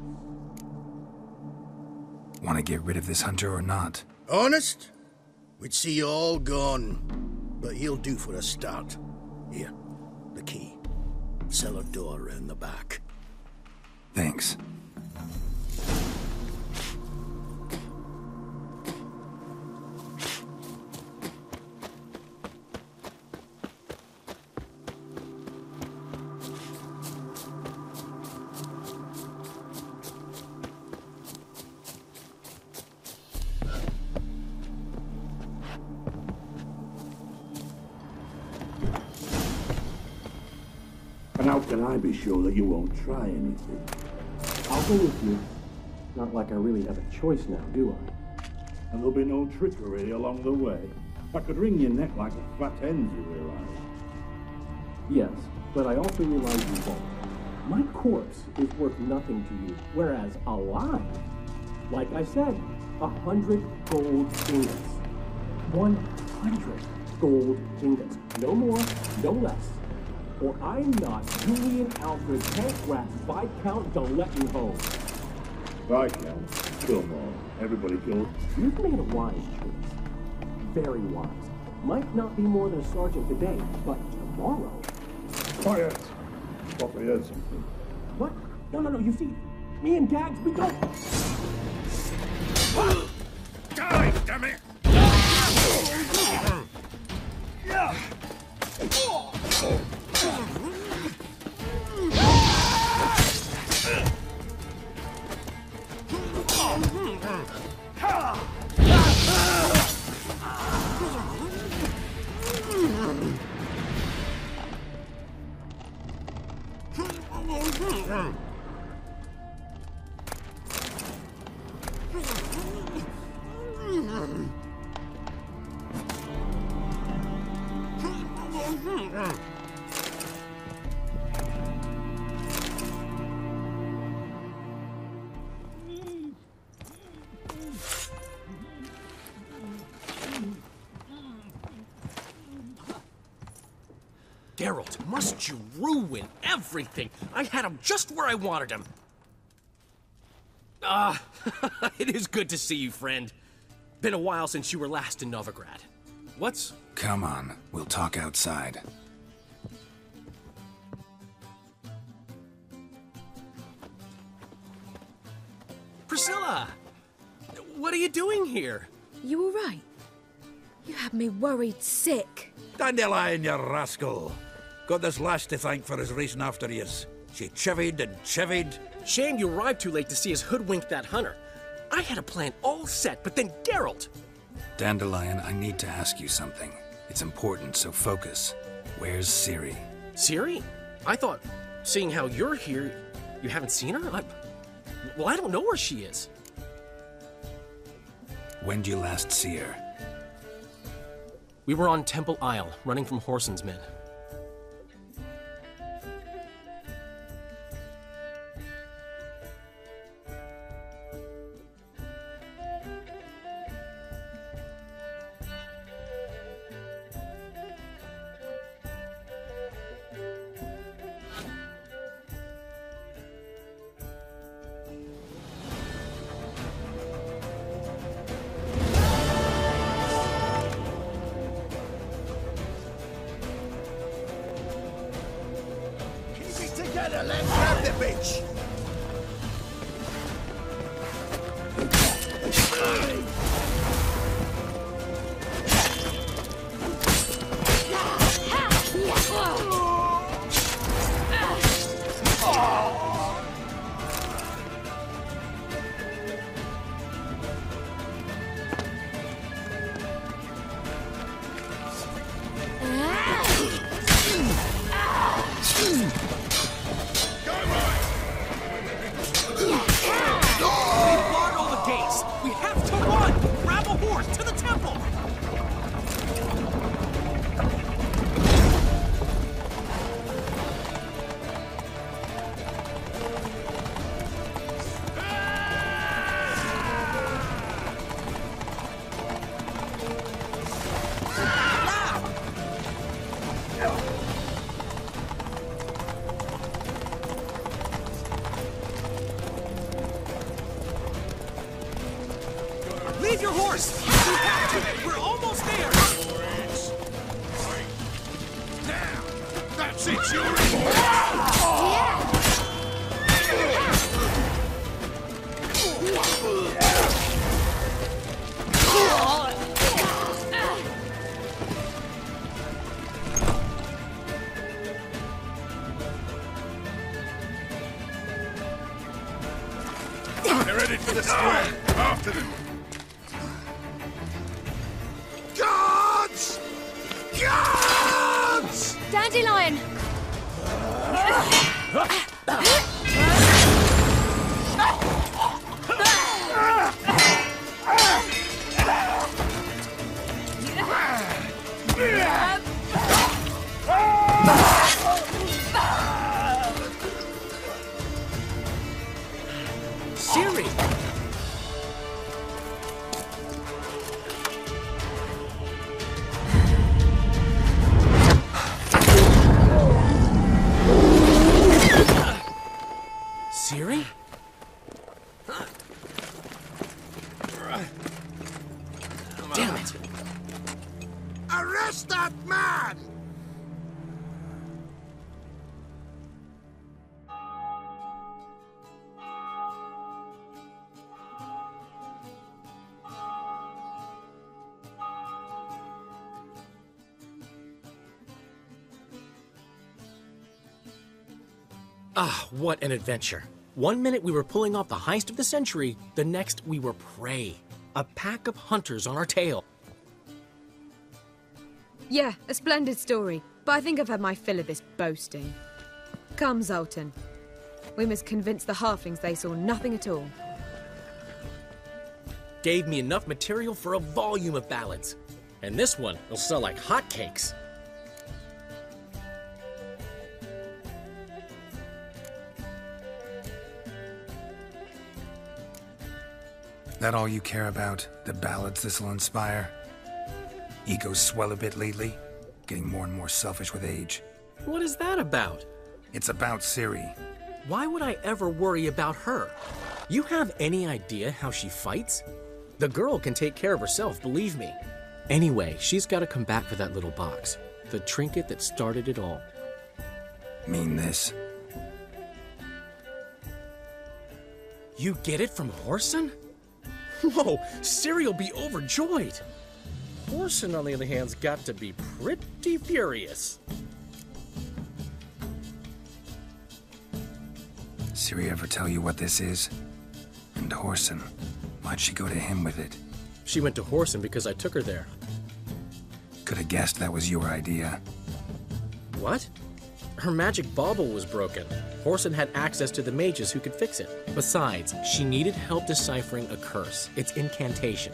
Want to get rid of this hunter or not?
Honest? We'd see you all gone. But he'll do for a start. Here, the key. Cellar door round the back.
Thanks.
And how can I be sure that you won't try anything? I'll go with you. Not like I really have a choice now, do I? And there'll be no trickery along the way. I could wring your neck like a fat hen, you realize? Yes, but I also realize you won't. My corpse is worth nothing to you, whereas alive, like I said, 100 gold ingots. 100 gold ingots. No more, no less. Or I'm not Julian Alfred Tankrat Viscount de Lettenhove. Viscount? Come on, everybody kills. You've made a wise choice. Very wise. Might not be more than a sergeant today, but tomorrow... Quiet! Thought I heard something. What? No, you see, me and Gags, we don't...
Die, damn it!
Geralt, must you ruin everything? I had him just where I wanted him. It is good to see you, friend. Been a while since you were last in Novigrad. What's...
Come on, we'll talk outside.
Priscilla! What are you doing here?
You all right? You had me worried sick.
Dandelion, you rascal. Got this lass to thank for his racing after yous. She chivied and chivied.
Shame you arrived too late to see us hoodwink that hunter. I had a plan all set, but then Geralt...
Dandelion, I need to ask you something. It's important, so focus. Where's Ciri?
Ciri? I thought, seeing how you're here, you haven't seen her? Well, I don't know where she is.
When'd you last see her?
We were on Temple Isle, running from Whoreson's men.
bitch!
Leave your horse! We have to! We're almost there!
Now! That's it, you're
They're headed for the square. After them.
Guards! Guards!
Dandelion!
Siri! Siri? Damn it!
Arrest that man!
Ah, what an adventure. 1 minute we were pulling off the heist of the century, the next we were prey. A pack of hunters on our tail.
Yeah, a splendid story, but I think I've had my fill of this boasting. Come, Zoltan. We must convince the halflings they saw nothing at all.
Gave me enough material for a volume of ballads. And this one will sell like hotcakes.
That all you care about? The ballads this'll inspire? Egos swell a bit lately? Getting more and more selfish with age.
What is that about?
It's about Ciri.
Why would I ever worry about her? You have any idea how she fights? The girl can take care of herself, believe me. Anyway, she's got to come back for that little box. The trinket that started it all.
Mean this?
You get it from Whoreson? Whoa, Ciri will be overjoyed. Whoreson, on the other hand's got to be pretty furious.
Ciri ever tell you what this is? And Whoreson, why'd she go to him with it?
She went to Whoreson because I took her there.
Could have guessed that was your idea.
What? Her magic bauble was broken. Whoreson had access to the mages who could fix it. Besides, she needed help deciphering a curse. It's incantation.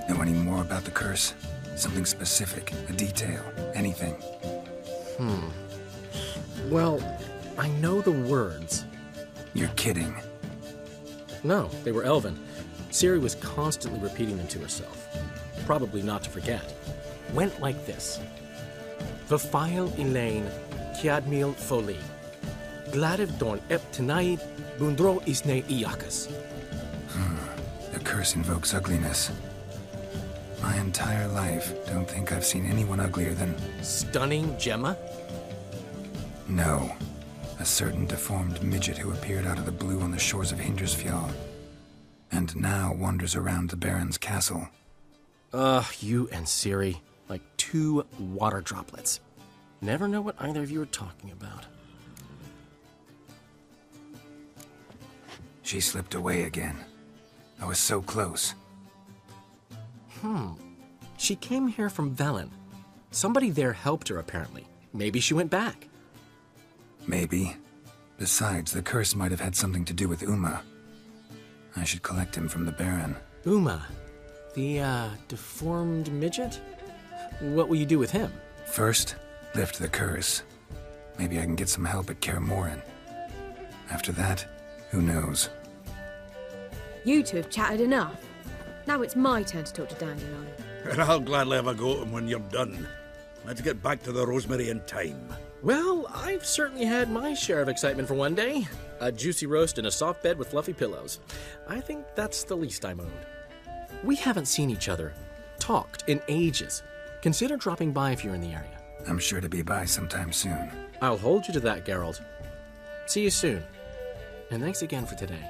Know any more about the curse? Something specific, a detail, anything?
Well, I know the words.
You're kidding.
No, they were Elven. Ciri was constantly repeating them to herself. Probably not to forget. Went like this. Vafile Elaine, Kiadmil Foli. Gladev Dorn Ep Tanaid, Bundro Isne Iakas.
The curse invokes ugliness. My entire life, don't think I've seen anyone uglier than...
Stunning Gemma?
No. A certain deformed midget who appeared out of the blue on the shores of Hindersfjall, and now wanders around the Baron's castle.
You and Ciri, like two water droplets. Never know what either of you are talking about.
She slipped away again. I was so close.
She came here from Velen. Somebody there helped her, apparently. Maybe she went back.
Maybe. Besides, the curse might have had something to do with Uma. I should collect him from the Baron.
Uma? The, deformed midget? What will you do with him?
First, lift the curse. Maybe I can get some help at Kaer Morhen. After that, who knows?
You two have chatted enough. Now it's my turn to talk to Dandelion.
And I'll gladly have a go at him when you're done. Let's get back to the Rosemary in time.
Well, I've certainly had my share of excitement for one day. A juicy roast in a soft bed with fluffy pillows. I think that's the least I'm owed. We haven't seen each other, talked in ages. Consider dropping by if you're in the area.
I'm sure to be by sometime soon.
I'll hold you to that, Geralt. See you soon. And thanks again for today.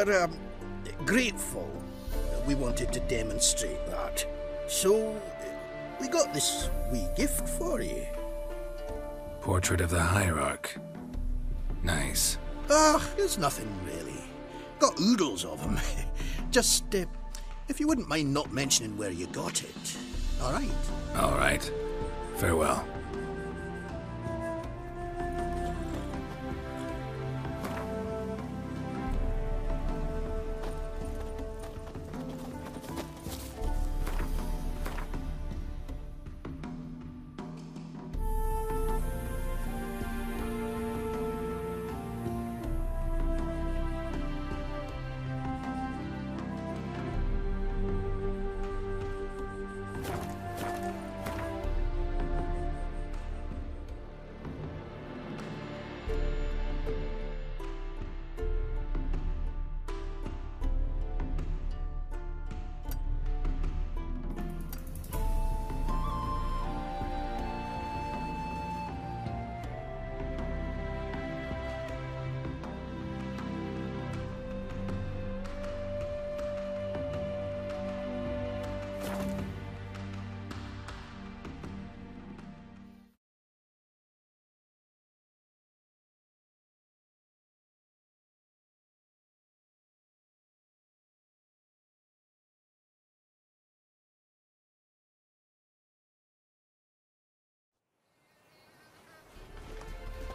We're grateful. We wanted to demonstrate that. So, we got this wee gift for you.
Portrait of the Hierarch. Nice.
It's nothing really. Got oodles of them. Just, if you wouldn't mind not mentioning where you got it. All right?
All right. Farewell.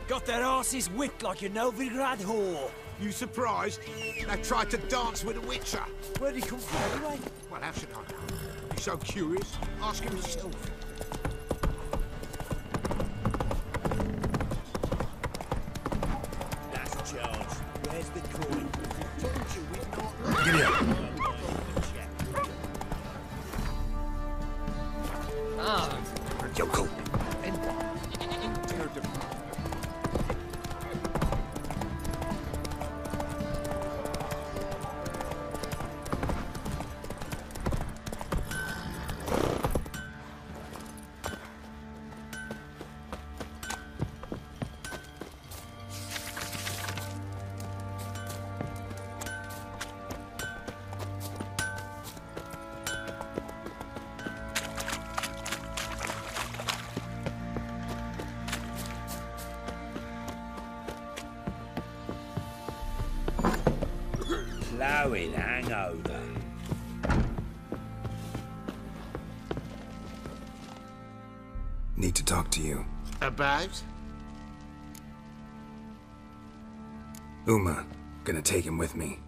Got their asses whipped like a Novigrad whore.
You surprised? They tried to dance with a witcher.
Where'd he come from anyway?
Well, how should I know? You're so curious. Ask him yourself.
That's George. Where's the coin? Told you we've not...
Giddy up.
Yokel.
Blowing hangover.
talk to you.
About?
Uma. Gonna take him with me.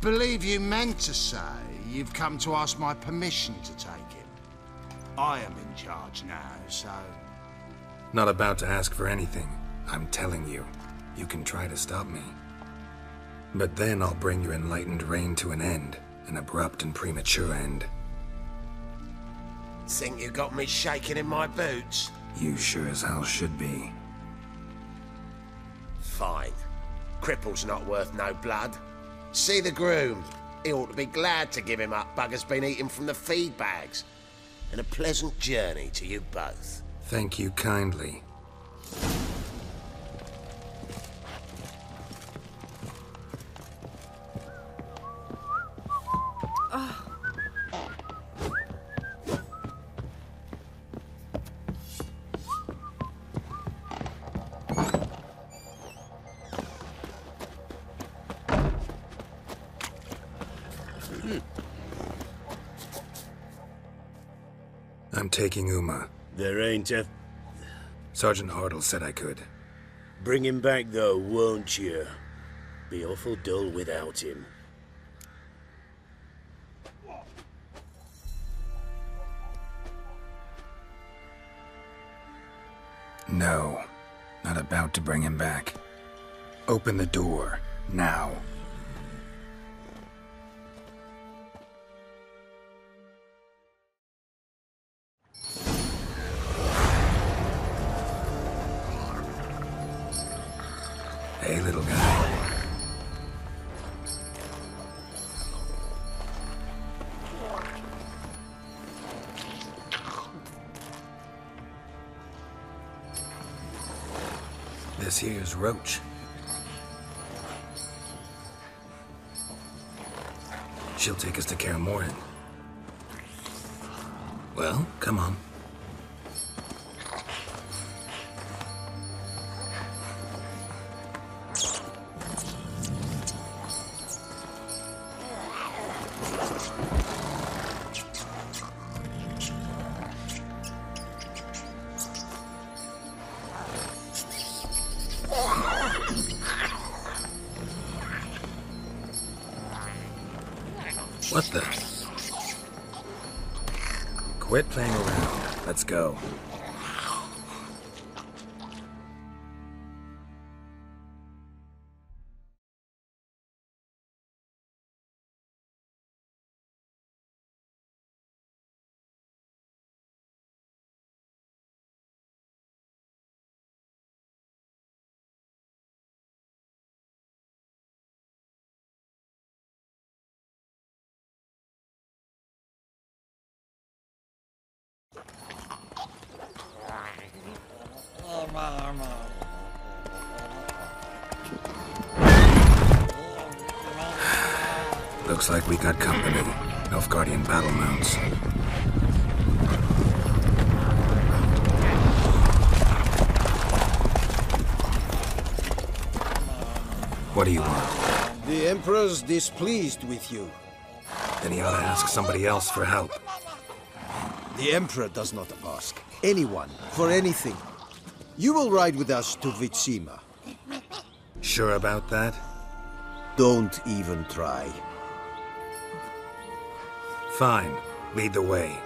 Believe you meant to say you've come to ask my permission to take him. I am in charge now, so...
Not about to ask for anything. I'm telling you. You can try to stop me. But then I'll bring your enlightened reign to an end. An abrupt and premature end.
Think you got me shaking in my boots?
You sure as hell should be.
Fine. Cripple's not worth no blood. See the groom. He ought to be glad to give him up. Bugger's been eating from the feed bags. And a pleasant journey to you both.
Thank you kindly. I'm taking Uma.
There ain't a...
Sergeant Hartle said I could.
Bring him back, though, won't you? Be awful dull without him.
No. Not about to bring him back. Open the door. Now. Hey, little guy. This here's Roach. She'll take us to Kaer Morhen. Well, come on. What the? Quit playing around. Let's go. Looks like we got company. Nilfgaardian battle mounts. What do you want?
The Emperor's displeased with you.
Then he ought to ask somebody else for help.
The Emperor does not ask anyone for anything. You will ride with us to Vitsima.
Sure about that?
Don't even try.
Fine. Lead the way.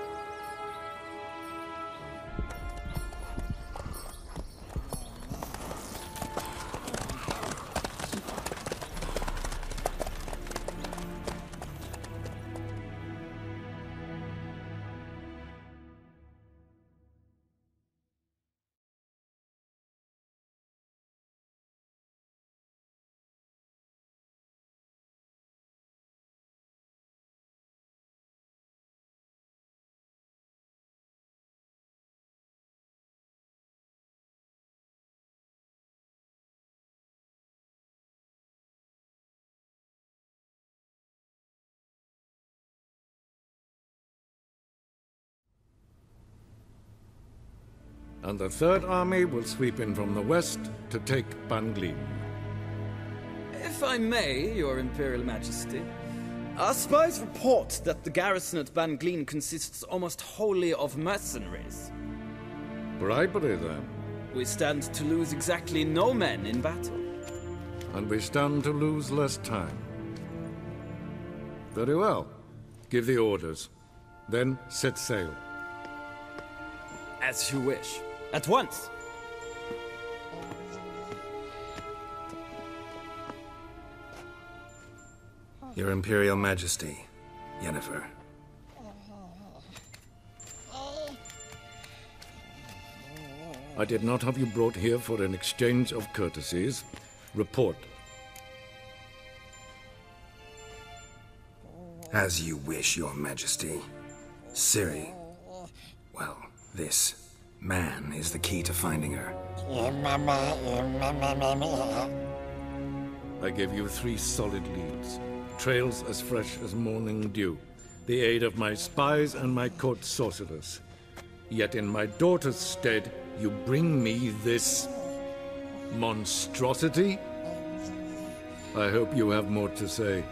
And the Third Army will sweep in from the west to take Ban Glin.
If I may, Your Imperial Majesty, our spies report that the garrison at Ban Glin consists almost wholly of mercenaries.
Bribery, then.
We stand to lose exactly no men in battle.
And we stand to lose less time. Very well. Give the orders. Then set sail.
As you wish. At once!
Your Imperial Majesty, Yennefer.
I did not have you brought here for an exchange of courtesies. Report.
As you wish, Your Majesty. Ciri. Well, this man is the key to finding her.
I gave you 3 solid leads. Trails as fresh as morning dew. The aid of my spies and my court sorcerers. Yet in my daughter's stead, you bring me this monstrosity? I hope you have more to say.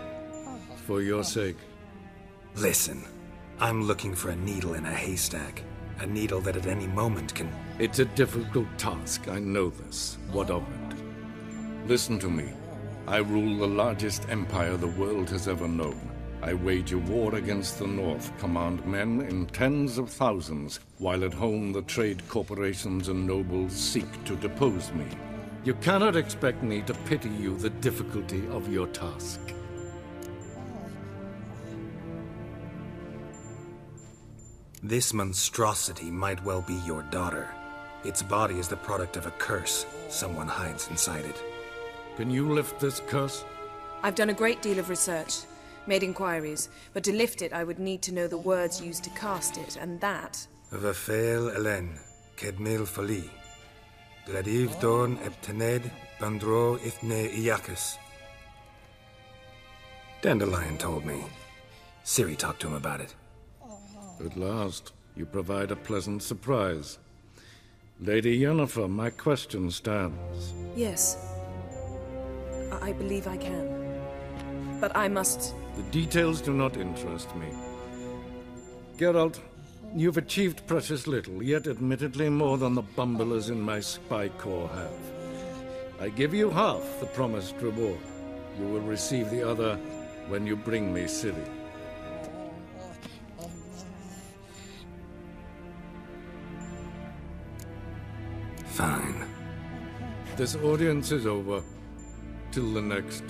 For your sake.
Listen, I'm looking for a needle in a haystack. A needle that at any moment can...
It's a difficult task, I know this. What of it? Listen to me. I rule the largest empire the world has ever known. I wage a war against the North, command men in tens of thousands, while at home the trade corporations and nobles seek to depose me. You cannot expect me to pity you the difficulty of your task.
This monstrosity might well be your daughter. Its body is the product of a curse someone hides inside it.
Can you lift this curse?
I've done a great deal of research, made inquiries, but to lift it I would need to know the words used to cast it, and that...
Vafael Elen, Kedmil Fali. Gladiv Don Eptened, Bandro Ithne Iacus. Dandelion told me. Ciri talked to him about it.
At last, you provide a pleasant surprise. Lady Yennefer, my question stands.
Yes. I believe I can. But I must...
The details do not interest me. Geralt, you've achieved precious little, yet admittedly more than the bumblers in my spy corps have. I give you half the promised reward. You will receive the other when you bring me Ciri.
Fine.
This audience is over. Till the next.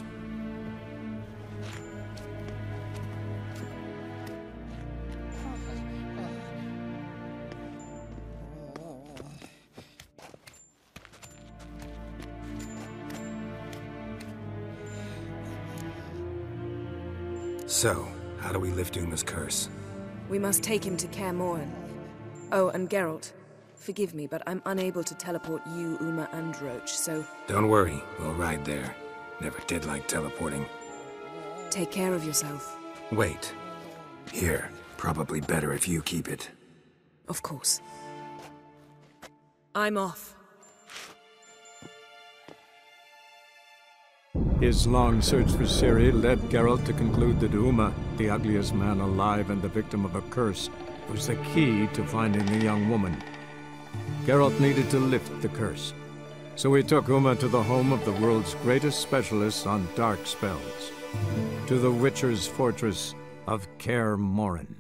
So, how do we lift Uma's curse?
We must take him to Kaer Morhen. Oh, and Geralt. Forgive me, but I'm unable to teleport you, Uma, and Roach, so...
Don't worry, we'll ride there. Never did like teleporting.
Take care of yourself.
Wait. Here, probably better if you keep it.
Of course. I'm off.
His long search for Ciri led Geralt to conclude that Uma, the ugliest man alive and the victim of a curse, was the key to finding the young woman. Geralt needed to lift the curse, so he took Uma to the home of the world's greatest specialists on dark spells, to the Witcher's fortress of Kaer Morhen.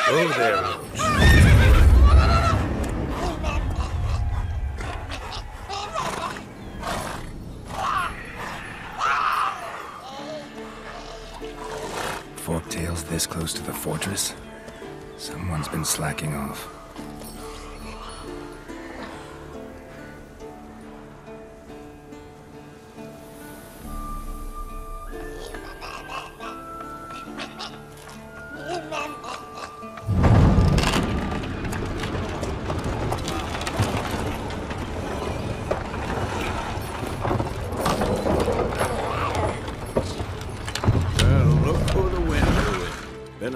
Oh, there, Roach.
Forktail's this close to the fortress? Someone's been slacking off.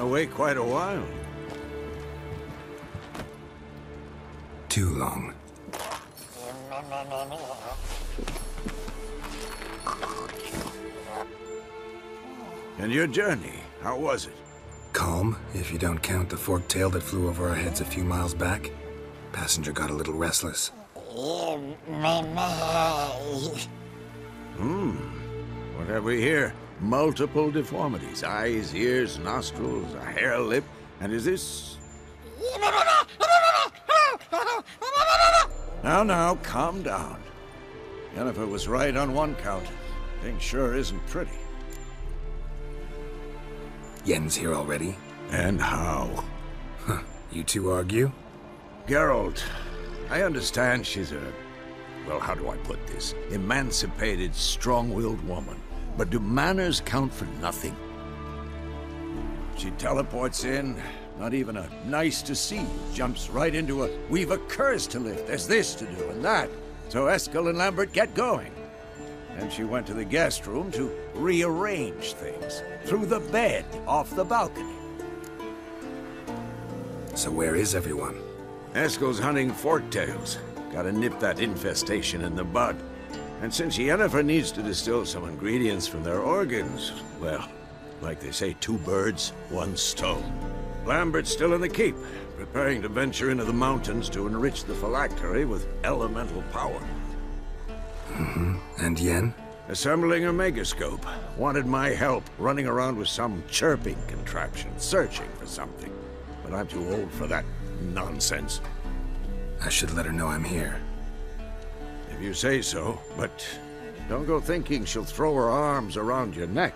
away quite a while.
Too long.
And your journey, how was it?
Calm, if you don't count the forked tail that flew over our heads a few miles back. Passenger got a little restless.
What have we here? Multiple deformities. Eyes, ears, nostrils, a hair lip. And is this... Now, calm down. Yennefer was right on one count. Thing sure isn't pretty.
Yen's here already?
And how?
Huh. You two argue?
Geralt, I understand she's a... well, how do I put this? Emancipated, strong-willed woman. But do manners count for nothing? She teleports in, not even a nice to see, jumps right into a we've a curse to lift, there's this to do and that. So Eskel and Lambert get going. Then she went to the guest room to rearrange things. Through the bed, off the balcony.
So where is everyone?
Eskel's hunting forktails. Gotta nip that infestation in the bud. And since Yennefer needs to distill some ingredients from their organs, well, like they say, 2 birds, 1 stone. Lambert's still in the keep, preparing to venture into the mountains to enrich the phylactery with elemental power.
And Yen?
Assembling a megascope. Wanted my help running around with some chirping contraption, searching for something. But I'm too old for that nonsense.
I should let her know I'm here.
If you say so, but don't go thinking she'll throw her arms around your neck.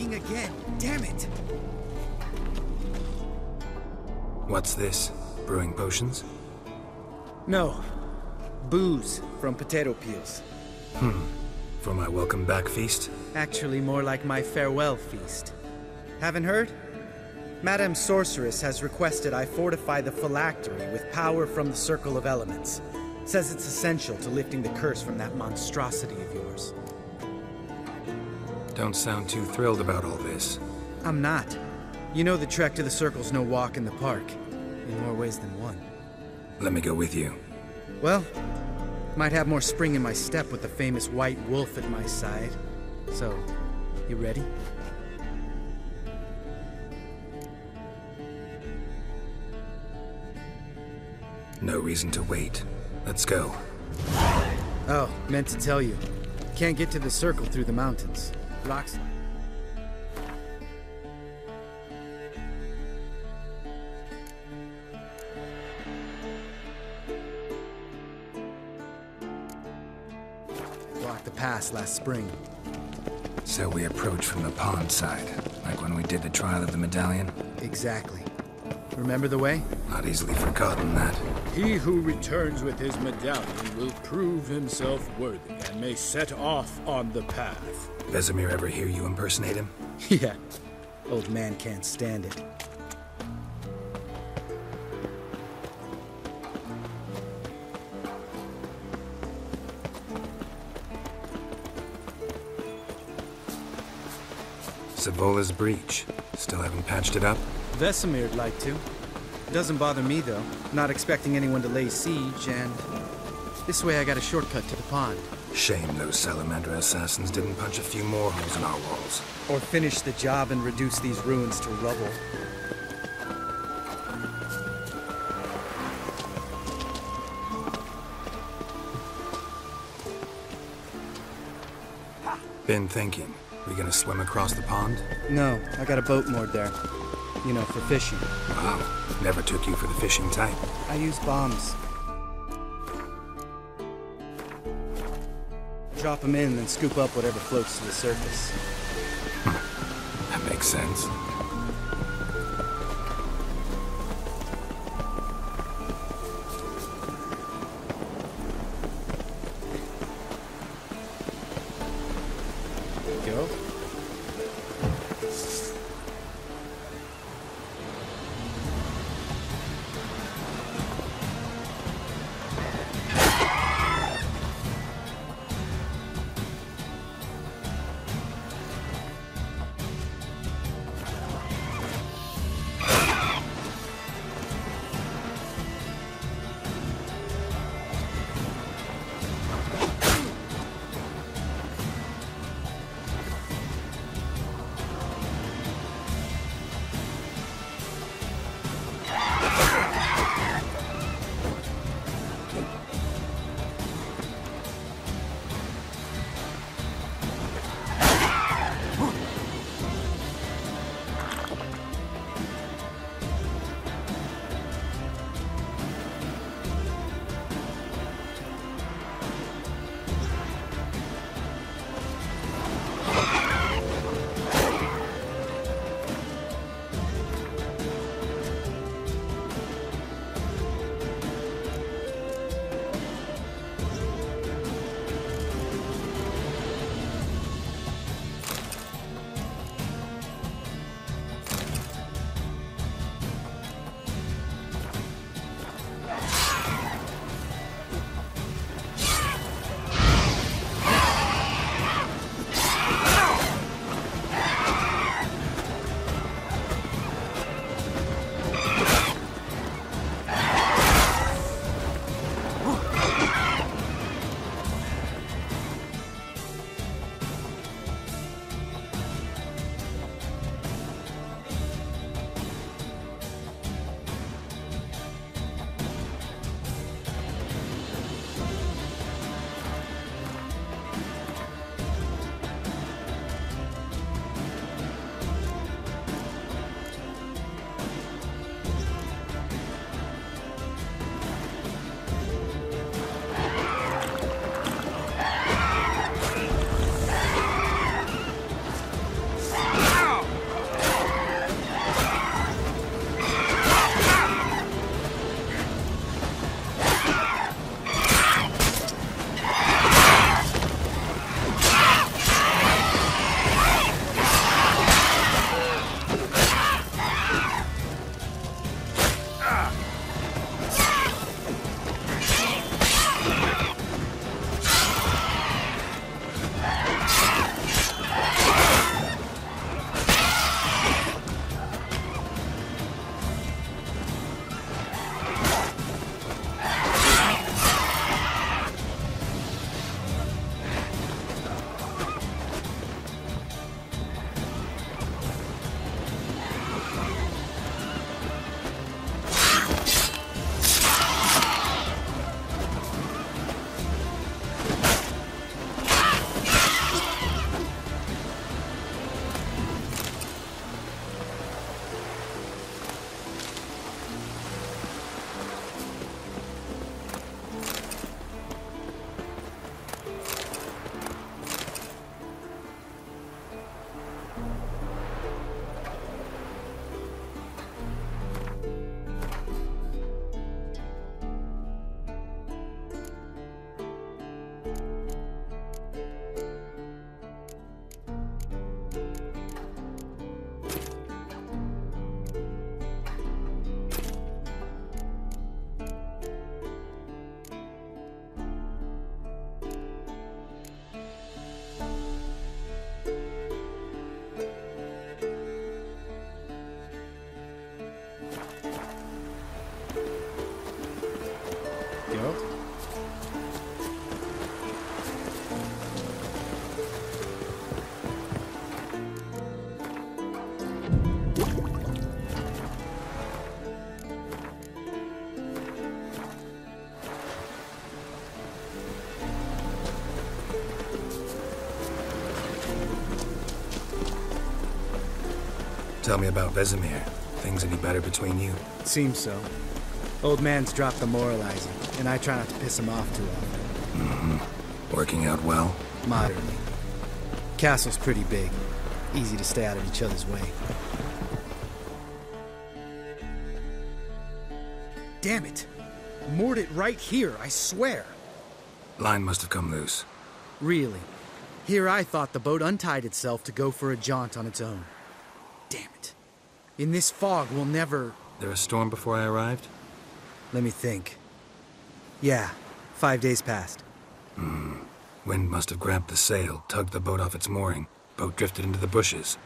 Again, damn it!
What's this? Brewing potions?
No. Booze from potato peels.
For my welcome back feast?
Actually, more like my farewell feast. Haven't heard? Madame Sorceress has requested I fortify the phylactery with power from the Circle of Elements. Says it's essential to lifting the curse from that monstrosity of yours.
Don't sound too thrilled about all this.
I'm not. You know the trek to the Circle's no walk in the park. In more ways than one.
Let me go with you.
Well, might have more spring in my step with the famous white wolf at my side. So, you ready?
No reason to wait. Let's go.
Oh, meant to tell you. Can't get to the Circle through the mountains. Rocks. Blocked the pass last spring.
So we approach from the pond side, like when we did the trial of the medallion?
Exactly. Remember the way?
Not easily forgotten that.
He who returns with his medallion will prove himself worthy and may set off on the path.
Vesemir ever hear you impersonate him?
Yeah. Old man can't stand it.
Savola's breach. Still haven't patched it up?
Vesemir'd like to. Doesn't bother me, though. Not expecting anyone to lay siege, and this way I got a shortcut to the pond.
Shame those Salamander assassins didn't punch a few more holes in our walls.
Or finish the job and reduce these ruins to rubble.
Been thinking. We gonna swim across the pond?
No, I got a boat moored there. You know, for fishing.
Wow. Never took you for the fishing type.
I use bombs. Drop them in, then scoop up whatever floats to the surface.
That makes sense.
Go.
Tell me about Vesemir. Things any better between you?
Seems so. Old man's dropped the moralizing, and I try not to piss him off too often.
Mm-hmm. Working out well?
Moderately. Castle's pretty big. Easy to stay out of each other's way. Damn it! Moored it right here, I swear!
Line must have come loose.
Really? Here I thought the boat untied itself to go for a jaunt on its own. Damn it. In this fog, we'll never...
There a storm before I arrived?
Let me think. Yeah, 5 days passed.
Wind must have grabbed the sail, tugged the boat off its mooring. Boat drifted into the bushes.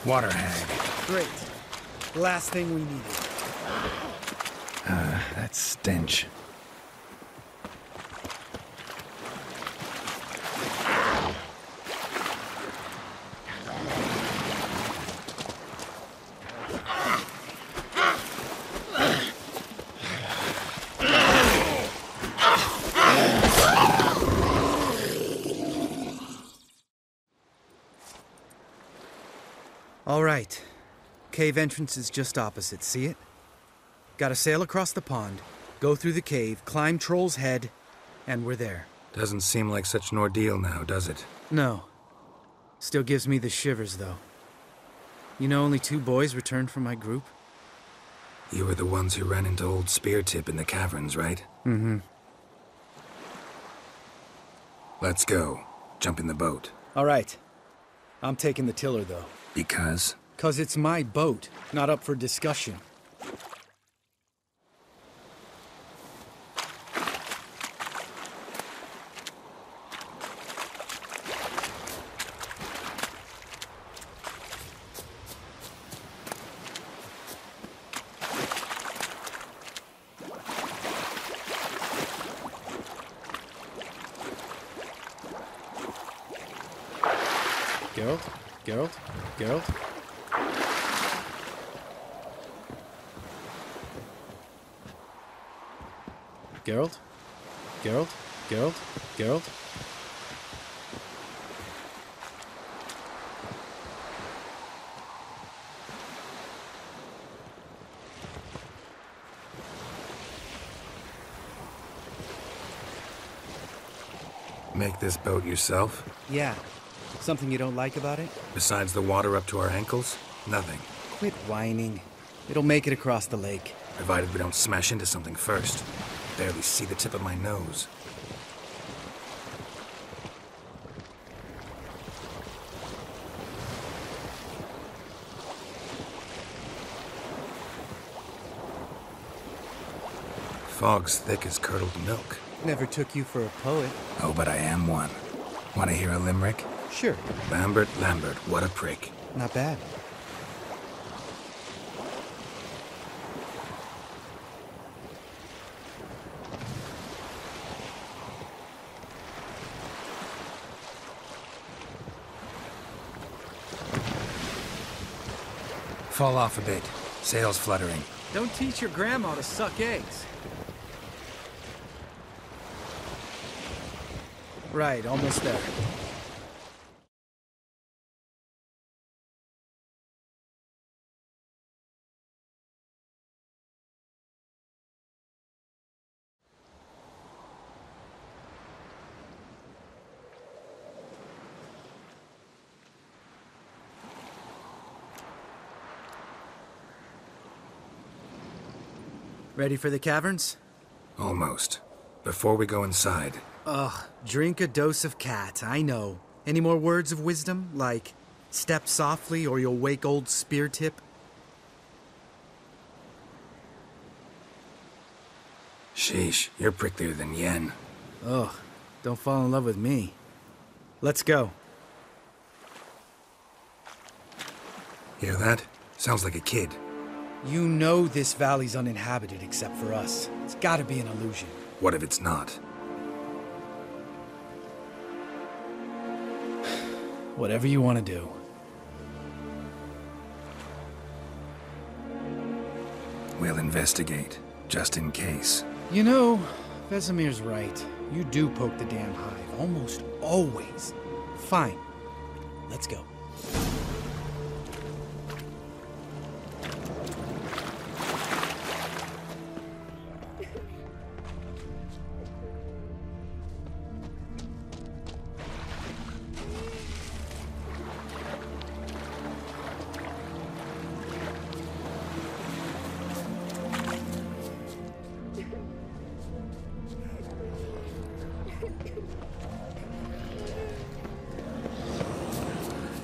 Water hag.
Great. Last thing we needed.
That stench.
All right. Cave entrance is just opposite, see it? Gotta sail across the pond, go through the cave, climb Troll's Head, and we're there.
Doesn't seem like such an ordeal now, does it?
No. Still gives me the shivers, though. You know only 2 boys returned from my group?
You were the ones who ran into old Speartip in the caverns, right?
Mm-hmm.
Let's go. Jump in the boat.
All right. I'm taking the tiller, though.
Because?
'Cause it's my boat, not up for discussion. Geralt? Geralt?
Make this boat yourself?
Yeah. Something you don't like about it?
Besides the water up to our ankles? Nothing.
Quit whining. It'll make it across the lake.
Provided we don't smash into something first. Barely see the tip of my nose. Fog's thick as curdled milk.
Never took you for a poet.
Oh, but I am one. Want to hear a limerick?
Sure.
Lambert, what a prick.
Not bad.
fall off a bit. Sails fluttering.
Don't teach your grandma to suck eggs. Right, almost there. Ready for the caverns?
Almost. Before we go inside...
Ugh, drink a dose of cat, I know. Any more words of wisdom, like, step softly or you'll wake old Spear Tip?
Sheesh, you're pricklier than Yen.
Ugh, don't fall in love with me. Let's go.
Hear that? Sounds like a kid.
You know this valley's uninhabited except for us. It's gotta be an illusion.
What if it's not?
Whatever you want to do.
We'll investigate, just in case.
You know, Vesemir's right. You do poke the damn hive, almost always. Fine. Let's go.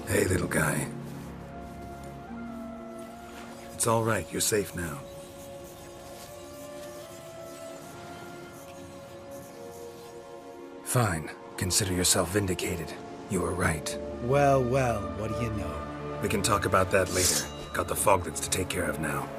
Hey, little guy. It's all right. You're safe now. Fine. Consider yourself vindicated. You were right.
Well, well, what do you know?
We can talk about that later. Got the foglets to take care of now.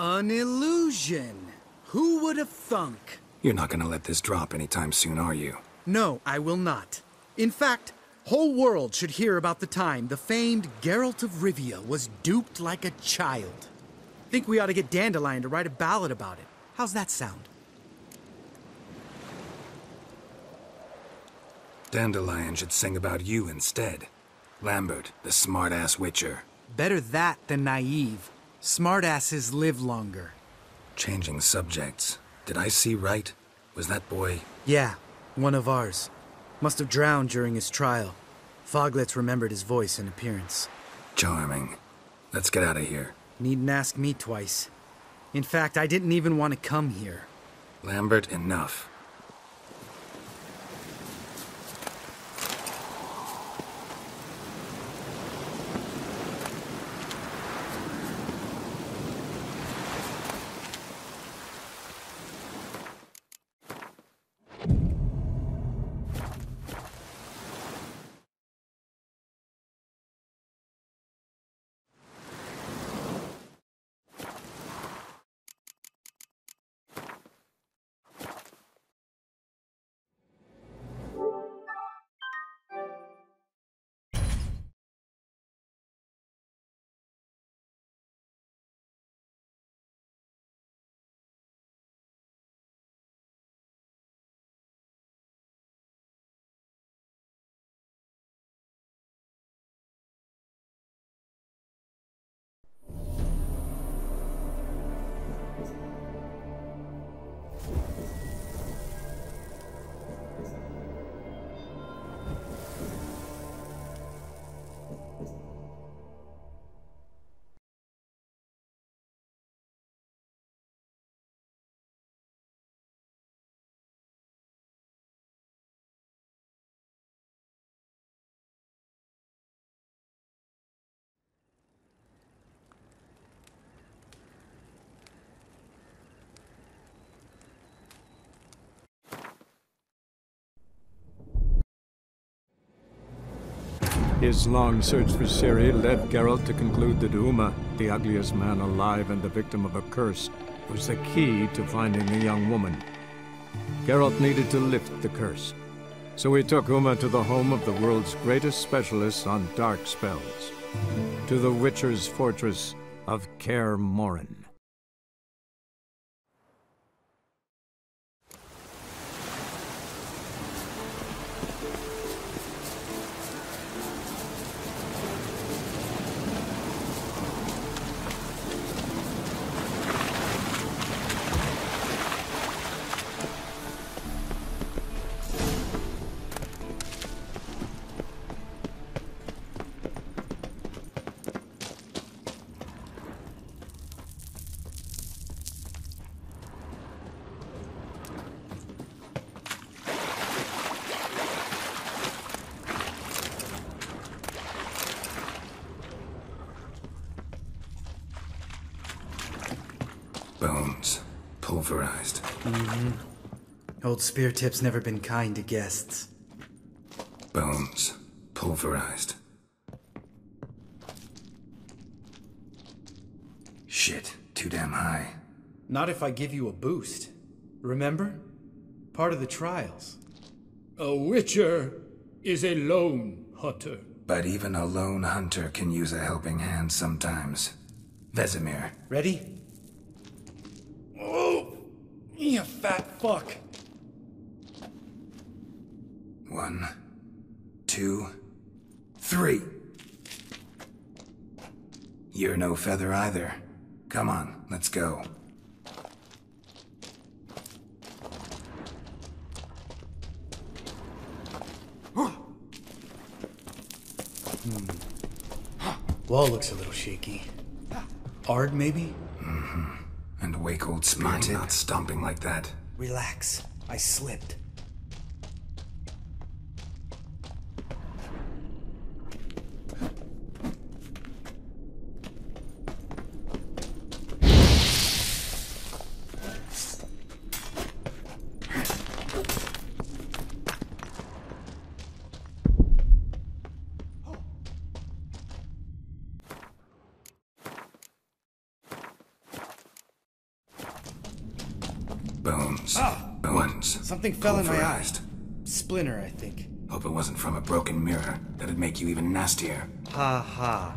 An illusion. Who would have thunk?
You're not gonna let this drop anytime soon, are you?
No, I will not. In fact, whole world should hear about the time the famed Geralt of Rivia was duped like a child. Think we ought to get Dandelion to write a ballad about it. How's that sound?
Dandelion should sing about you instead. Lambert, the smart-ass witcher.
Better that than naive. Smartasses live longer.
Changing subjects. Did I see right? Was that boy...
Yeah, one of ours. Must have drowned during his trial. Foglets remembered his voice and appearance.
Charming. Let's get out of here.
Needn't ask me twice. In fact, I didn't even want to come here.
Lambert, enough.
His long search for Ciri led Geralt to conclude that Uma, the ugliest man alive and the victim of a curse, was the key to finding the young woman. Geralt needed to lift the curse, so he took Uma to the home of the world's greatest specialists on dark spells, to the Witcher's fortress of Kaer Morhen.
Bones. Pulverized.
Old Spear Tip's never been kind to guests.
Bones. Pulverized. Shit. Too damn high.
Not if I give you a boost. Remember? Part of the trials.
A witcher is a lone hunter.
But even a lone hunter can use a helping hand sometimes. Vesemir.
Ready? Oh! You fat fuck!
1, 2, 3. You're no feather either. Come on, let's go.
Wall looks a little shaky. Ard, maybe?
And wake old Spear Tip not stomping like that.
Relax. I slipped.
Bones.
Something fell in my eye. Splinter, I think.
Hope it wasn't from a broken mirror. That'd make you even nastier.
Ha ha.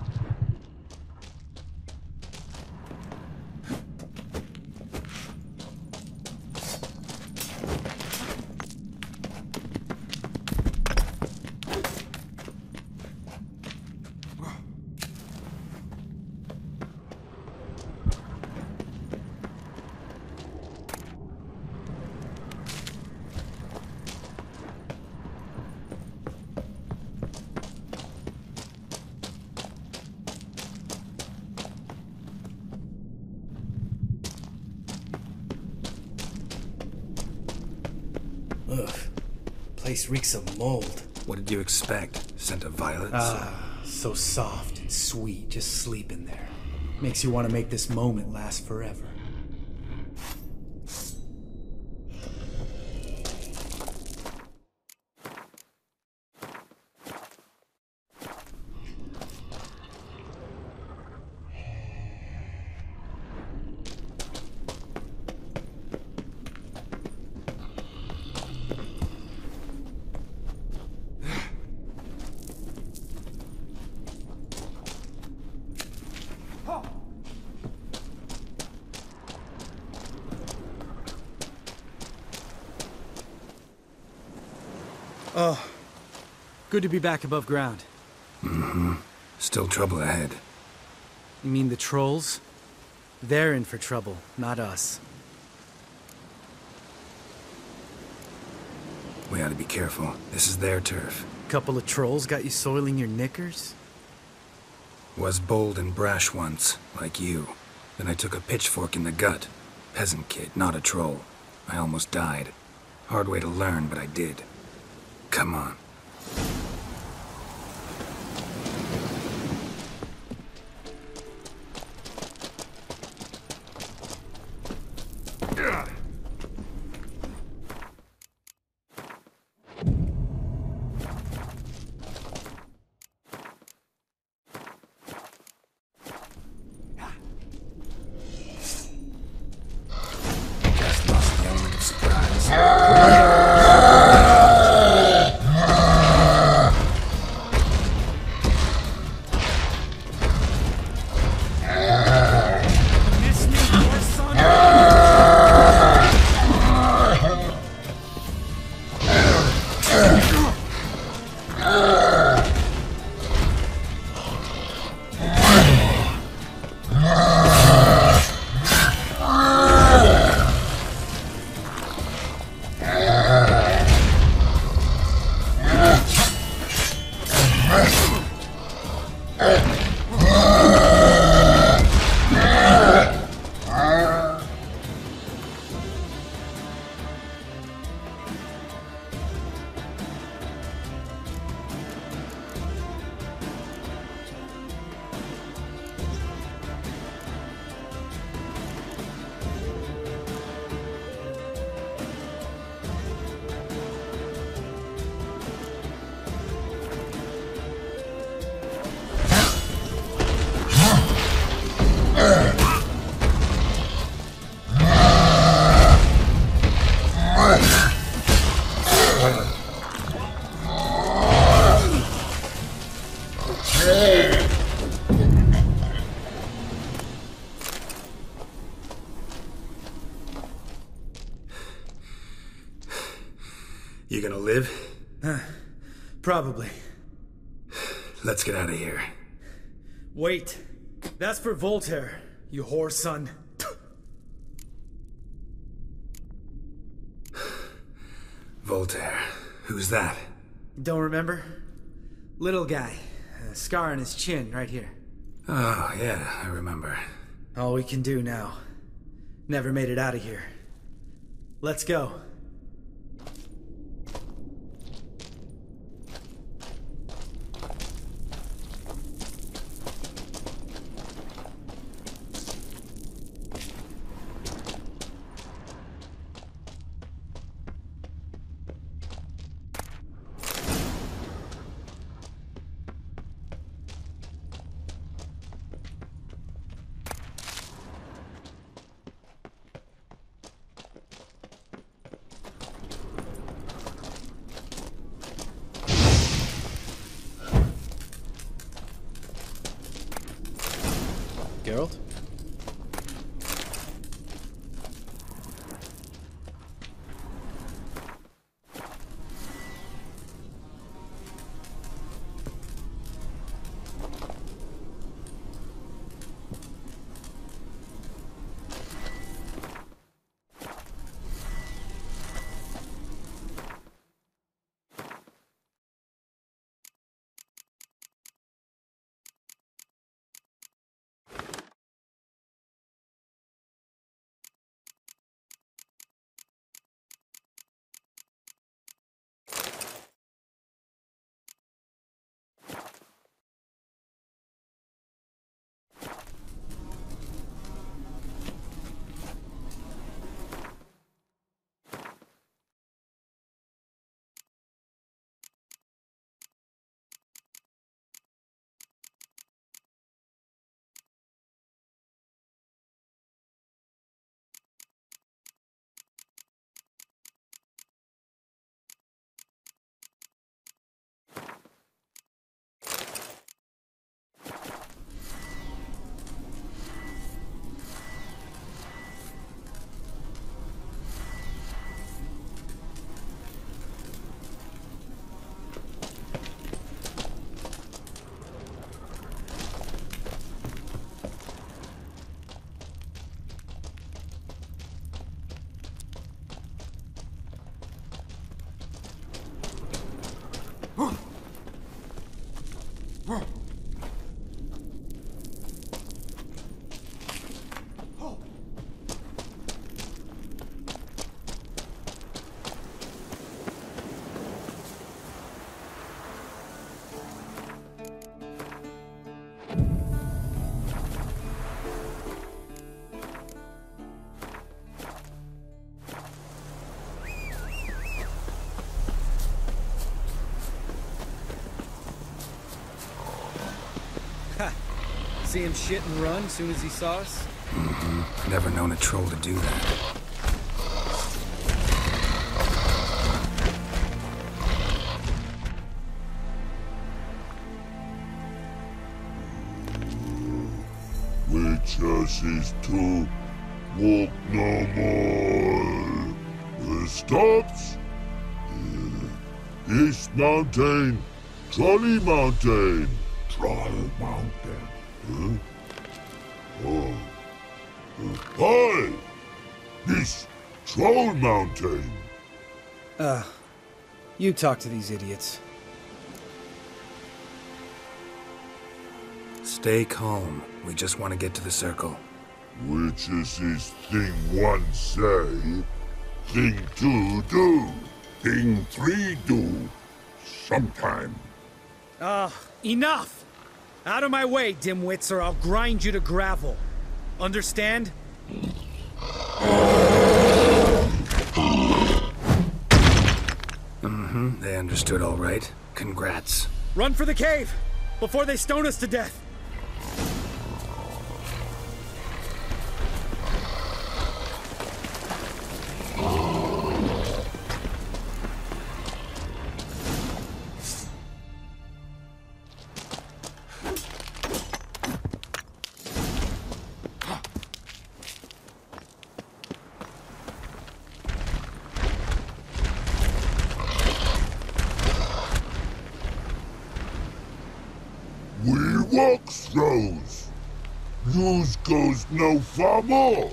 Ugh. Place reeks of mold.
What did you expect? Scent of violets?
Ah, so soft and sweet, just sleeping there. Makes you want to make this moment last forever. Oh, good to be back above ground.
Still trouble ahead.
You mean the trolls? They're in for trouble, not us.
We ought to be careful. This is their turf.
Couple of trolls got you soiling your knickers?
Was bold and brash once, like you. Then I took a pitchfork in the gut. Peasant kid, not a troll. I almost died. Hard way to learn, but I did. Come on. You gonna live?
Probably.
Let's get out of here.
Wait. That's for Voltaire, you whore son.
Voltaire. Who's that?
Don't remember? Little guy. A scar on his chin, right here.
Oh, yeah, I remember.
All we can do now. Never made it out of here. Let's go.
Geralt?
See him shit and run as soon as he saw us?
Mm-hmm. Never known a troll to do that.
Witches is to walk no more. Stops. East Mountain, Trolley Mountain. Troll Mountain. Huh? Oh. Hi! This Troll Mountain.
You talk to these idiots.
Stay calm. We just want to get to the circle.
Witches is thing one say, thing two do, thing three do, sometime.
Enough! Out of my way, dimwits, or I'll grind you to gravel. Understand?
Mm-hmm. They understood all right. Congrats.
Run for the cave! Before they stone us to death!
walk throws. Yous goes no far more.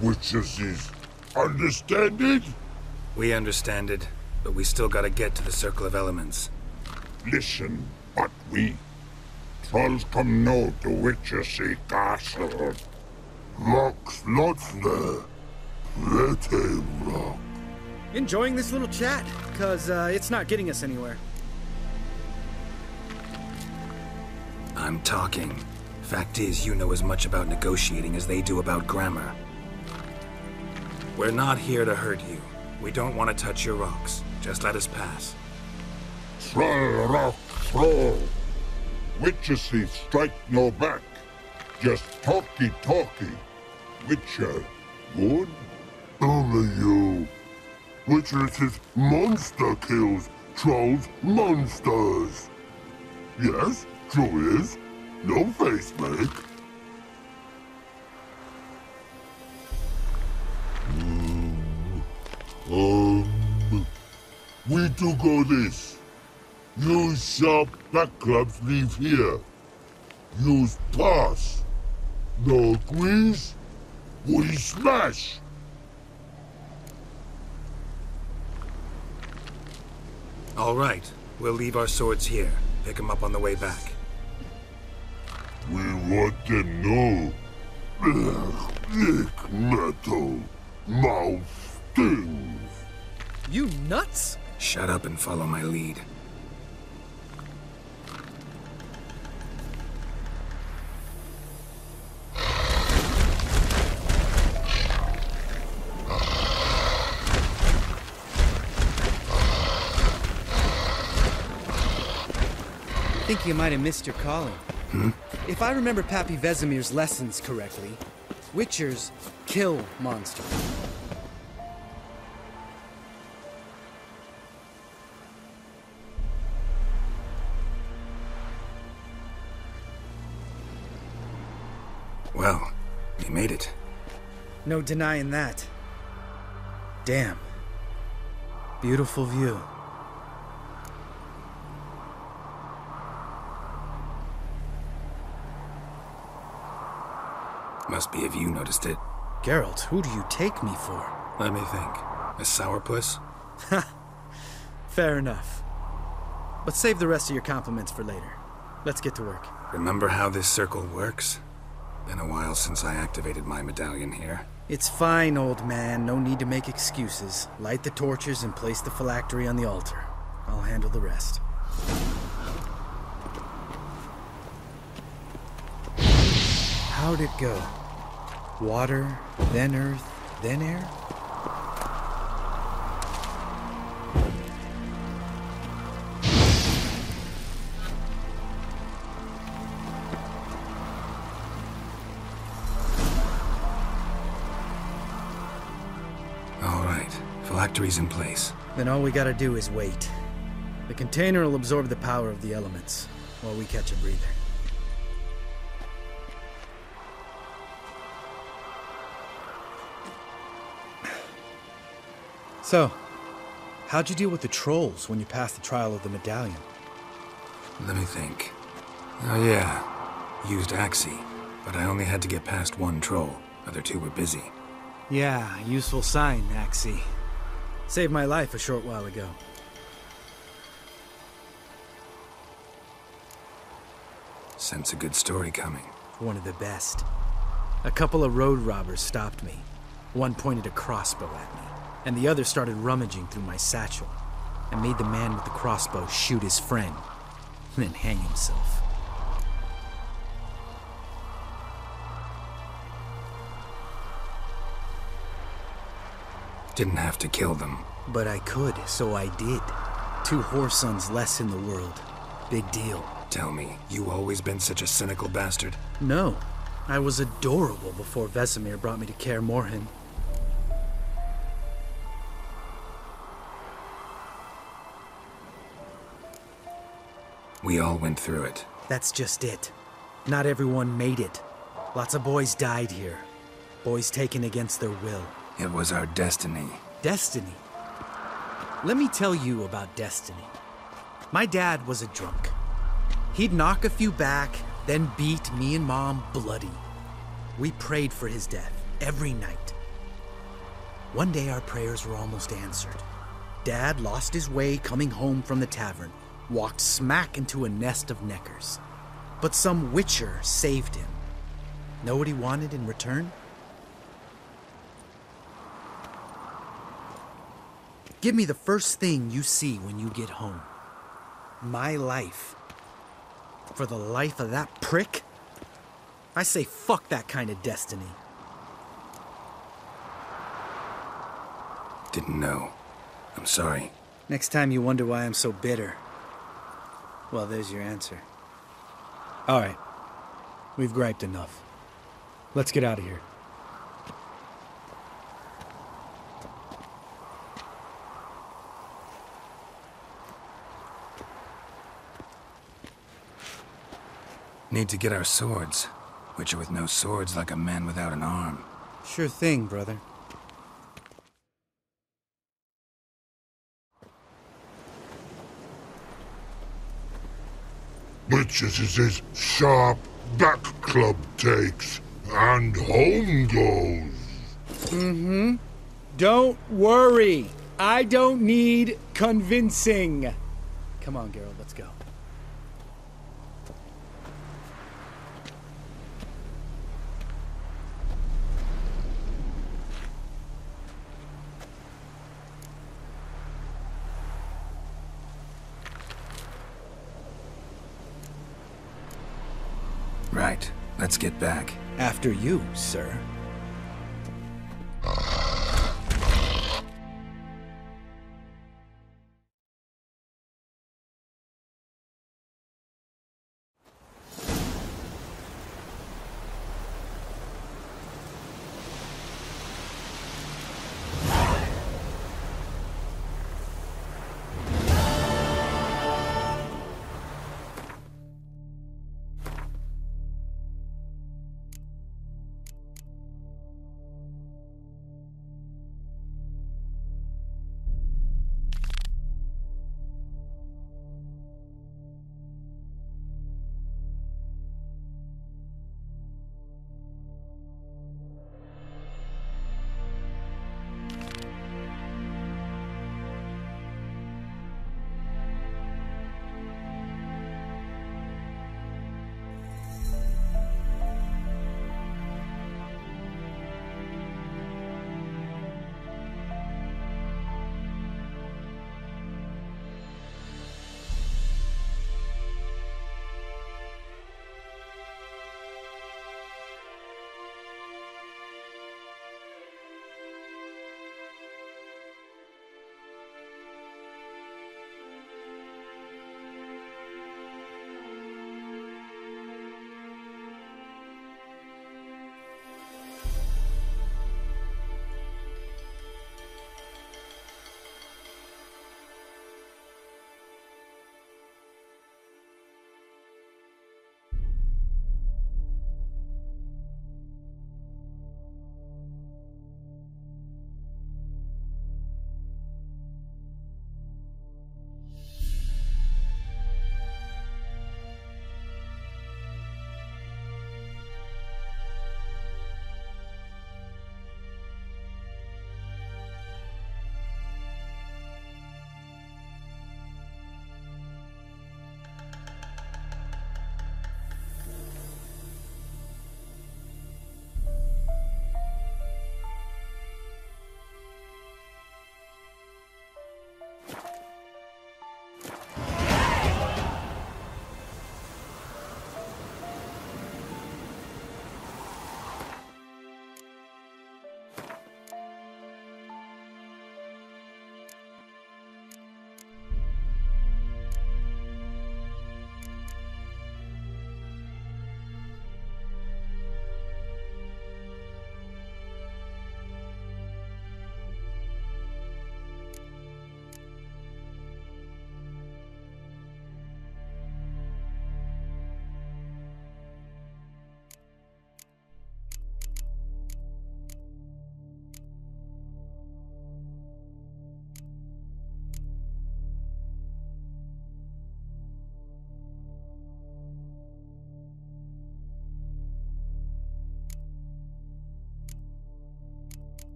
Witches is understand it?
We understand it, but we still gotta get to the Circle of Elements.
Listen, but we trolls come no to Witchersea Castle. Rocks lots there. Pretty rock.
Enjoying this little chat, cause it's not getting us anywhere.
I'm talking. Fact is, you know as much about negotiating as they do about grammar. We're not here to hurt you. We don't want to touch your rocks. Just let us pass.
Troll rock troll. Witchersea strike no back. Just talky. Witcher, good? Only you. Witchersea monster kills trolls monsters. Yes, true is. No face make. We do go this. Use sharp back clubs leave here. Use pass. No agrees? We smash.
All right. We'll leave our swords here. Pick them up on the way back.
We want to know. Thick metal. Mouth stings.
You nuts?
Shut up and follow my lead.
I think you might have missed your calling.
Hmm?
If I remember Pappy Vesemir's lessons correctly, Witchers kill monsters.
Well, we made it.
No denying that. Damn. Beautiful view.
Must be if you noticed it.
Geralt, who do you take me for?
Let me think. A sourpuss?
Fair enough. But save the rest of your compliments for later. Let's get to work.
Remember how this circle works? Been a while since I activated my medallion here.
It's fine, old man. No need to make excuses. Light the torches and place the phylactery on the altar. I'll handle the rest. How'd it go? Water, then earth, then air?
All right, phylactery's in place.
Then all we gotta do is wait. The container will absorb the power of the elements, while we catch a breather. So, how'd you deal with the trolls when you passed the trial of the medallion?
Let me think. Oh yeah, used Axii, but I only had to get past one troll. Other two were busy.
Yeah, useful sign, Axii. Saved my life a short while ago.
Sense a good story coming.
One of the best. A couple of road robbers stopped me. One pointed a crossbow at me, and the other started rummaging through my satchel. I made the man with the crossbow shoot his friend, then hang himself.
Didn't have to kill them.
But I could, so I did. 2 whoresons less in the world. Big deal.
Tell me, you always been such a cynical bastard?
No. I was adorable before Vesemir brought me to Kaer Morhen.
We all went through it.
That's just it. Not everyone made it. Lots of boys died here. Boys taken against their will.
It was our destiny.
Destiny? Let me tell you about destiny. My dad was a drunk. He'd knock a few back, then beat me and Mom bloody. We prayed for his death every night. One day our prayers were almost answered. Dad lost his way coming home from the tavern, walked smack into a nest of neckers. But some witcher saved him. Know what he wanted in return? Give me the first thing you see when you get home. My life. For the life of that prick? I say fuck that kind of destiny.
Didn't know. I'm sorry.
Next time you wonder why I'm so bitter, well, there's your answer. All right. We've griped enough. Let's get out of here.
Need to get our swords. Witcher with no swords like a man without an arm.
Sure thing, brother.
Witches is his sharp back club takes, and home goes.
Mm-hmm. Don't worry. I don't need convincing.
Come on, Geralt, let's go.
Right. Let's get back.
After you, sir.